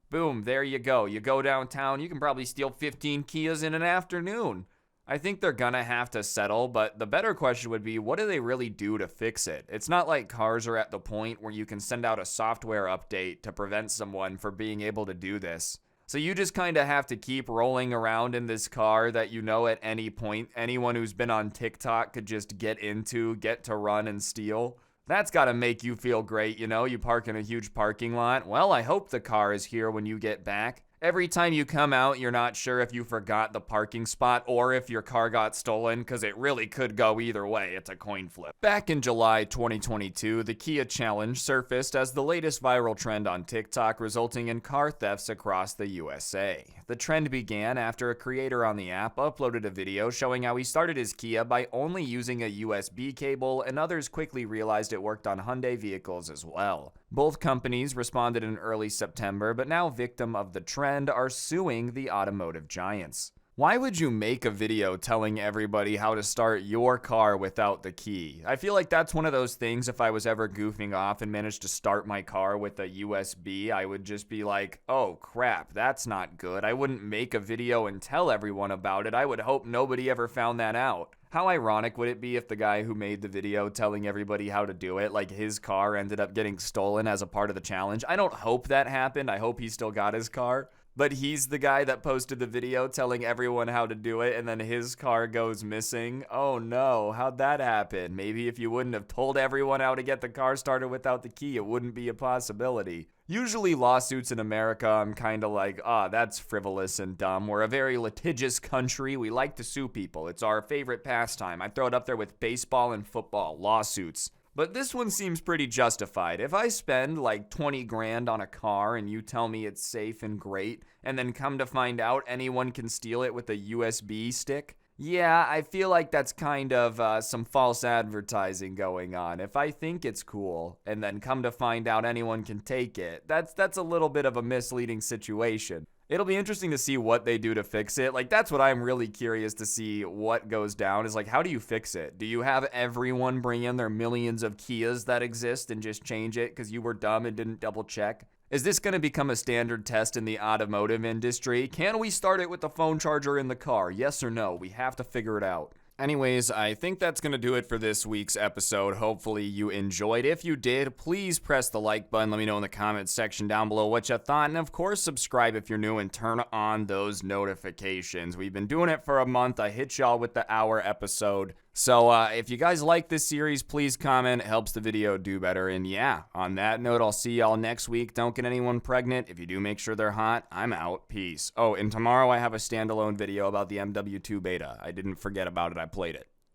Boom, there you go. You go downtown, you can probably steal 15 Kias in an afternoon. I think they're gonna have to settle, but the better question would be, what do they really do to fix it? It's not like cars are at the point where you can send out a software update to prevent someone from being able to do this. So you just kind of have to keep rolling around in this car that you know at any point anyone who's been on TikTok could just get to run and steal. That's got to make you feel great, you know? You park in a huge parking lot. Well, I hope the car is here when you get back. Every time you come out, you're not sure if you forgot the parking spot or if your car got stolen, because it really could go either way. It's a coin flip. Back in July 2022, the Kia challenge surfaced as the latest viral trend on TikTok, resulting in car thefts across the USA. The trend began after a creator on the app uploaded a video showing how he started his Kia by only using a USB cable, and others quickly realized it worked on Hyundai vehicles as well. Both companies responded in early September, but now victim of the trend are suing the automotive giants. Why would you make a video telling everybody how to start your car without the key? I feel like that's one of those things, if I was ever goofing off and managed to start my car with a USB, I would just be like, oh crap, that's not good. I wouldn't make a video and tell everyone about it. I would hope nobody ever found that out. How ironic would it be if the guy who made the video telling everybody how to do it, like his car ended up getting stolen as a part of the challenge? I don't hope that happened. I hope he still got his car. But he's the guy that posted the video telling everyone how to do it, and then his car goes missing. Oh no, how'd that happen? Maybe if you wouldn't have told everyone how to get the car started without the key, it wouldn't be a possibility. Usually lawsuits in America, I'm kind of like, that's frivolous and dumb. We're a very litigious country. We like to sue people. It's our favorite pastime. I throw it up there with baseball and football, lawsuits. But this one seems pretty justified. If I spend like 20 grand on a car and you tell me it's safe and great, and then come to find out anyone can steal it with a USB stick, yeah, I feel like that's kind of some false advertising going on. If I think it's cool, and then come to find out anyone can take it, that's a little bit of a misleading situation. It'll be interesting to see what they do to fix it. Like, that's what I'm really curious to see what goes down is, like, how do you fix it? Do you have everyone bring in their millions of Kias that exist and just change it because you were dumb and didn't double check? Is this going to become a standard test in the automotive industry? Can we start it with the phone charger in the car? Yes or no? We have to figure it out. Anyways, I think that's going to do it for this week's episode. Hopefully you enjoyed. If you did, please press the like button. Let me know in the comments section down below what you thought. And of course, subscribe if you're new and turn on those notifications. We've been doing it for a month. I hit y'all with the hour episode. So if you guys like this series, please comment. It helps the video do better. And yeah, on that note, I'll see y'all next week. Don't get anyone pregnant. If you do, make sure they're hot. I'm out. Peace. Oh, and tomorrow I have a standalone video about the MW2 beta. I didn't forget about it. I played it.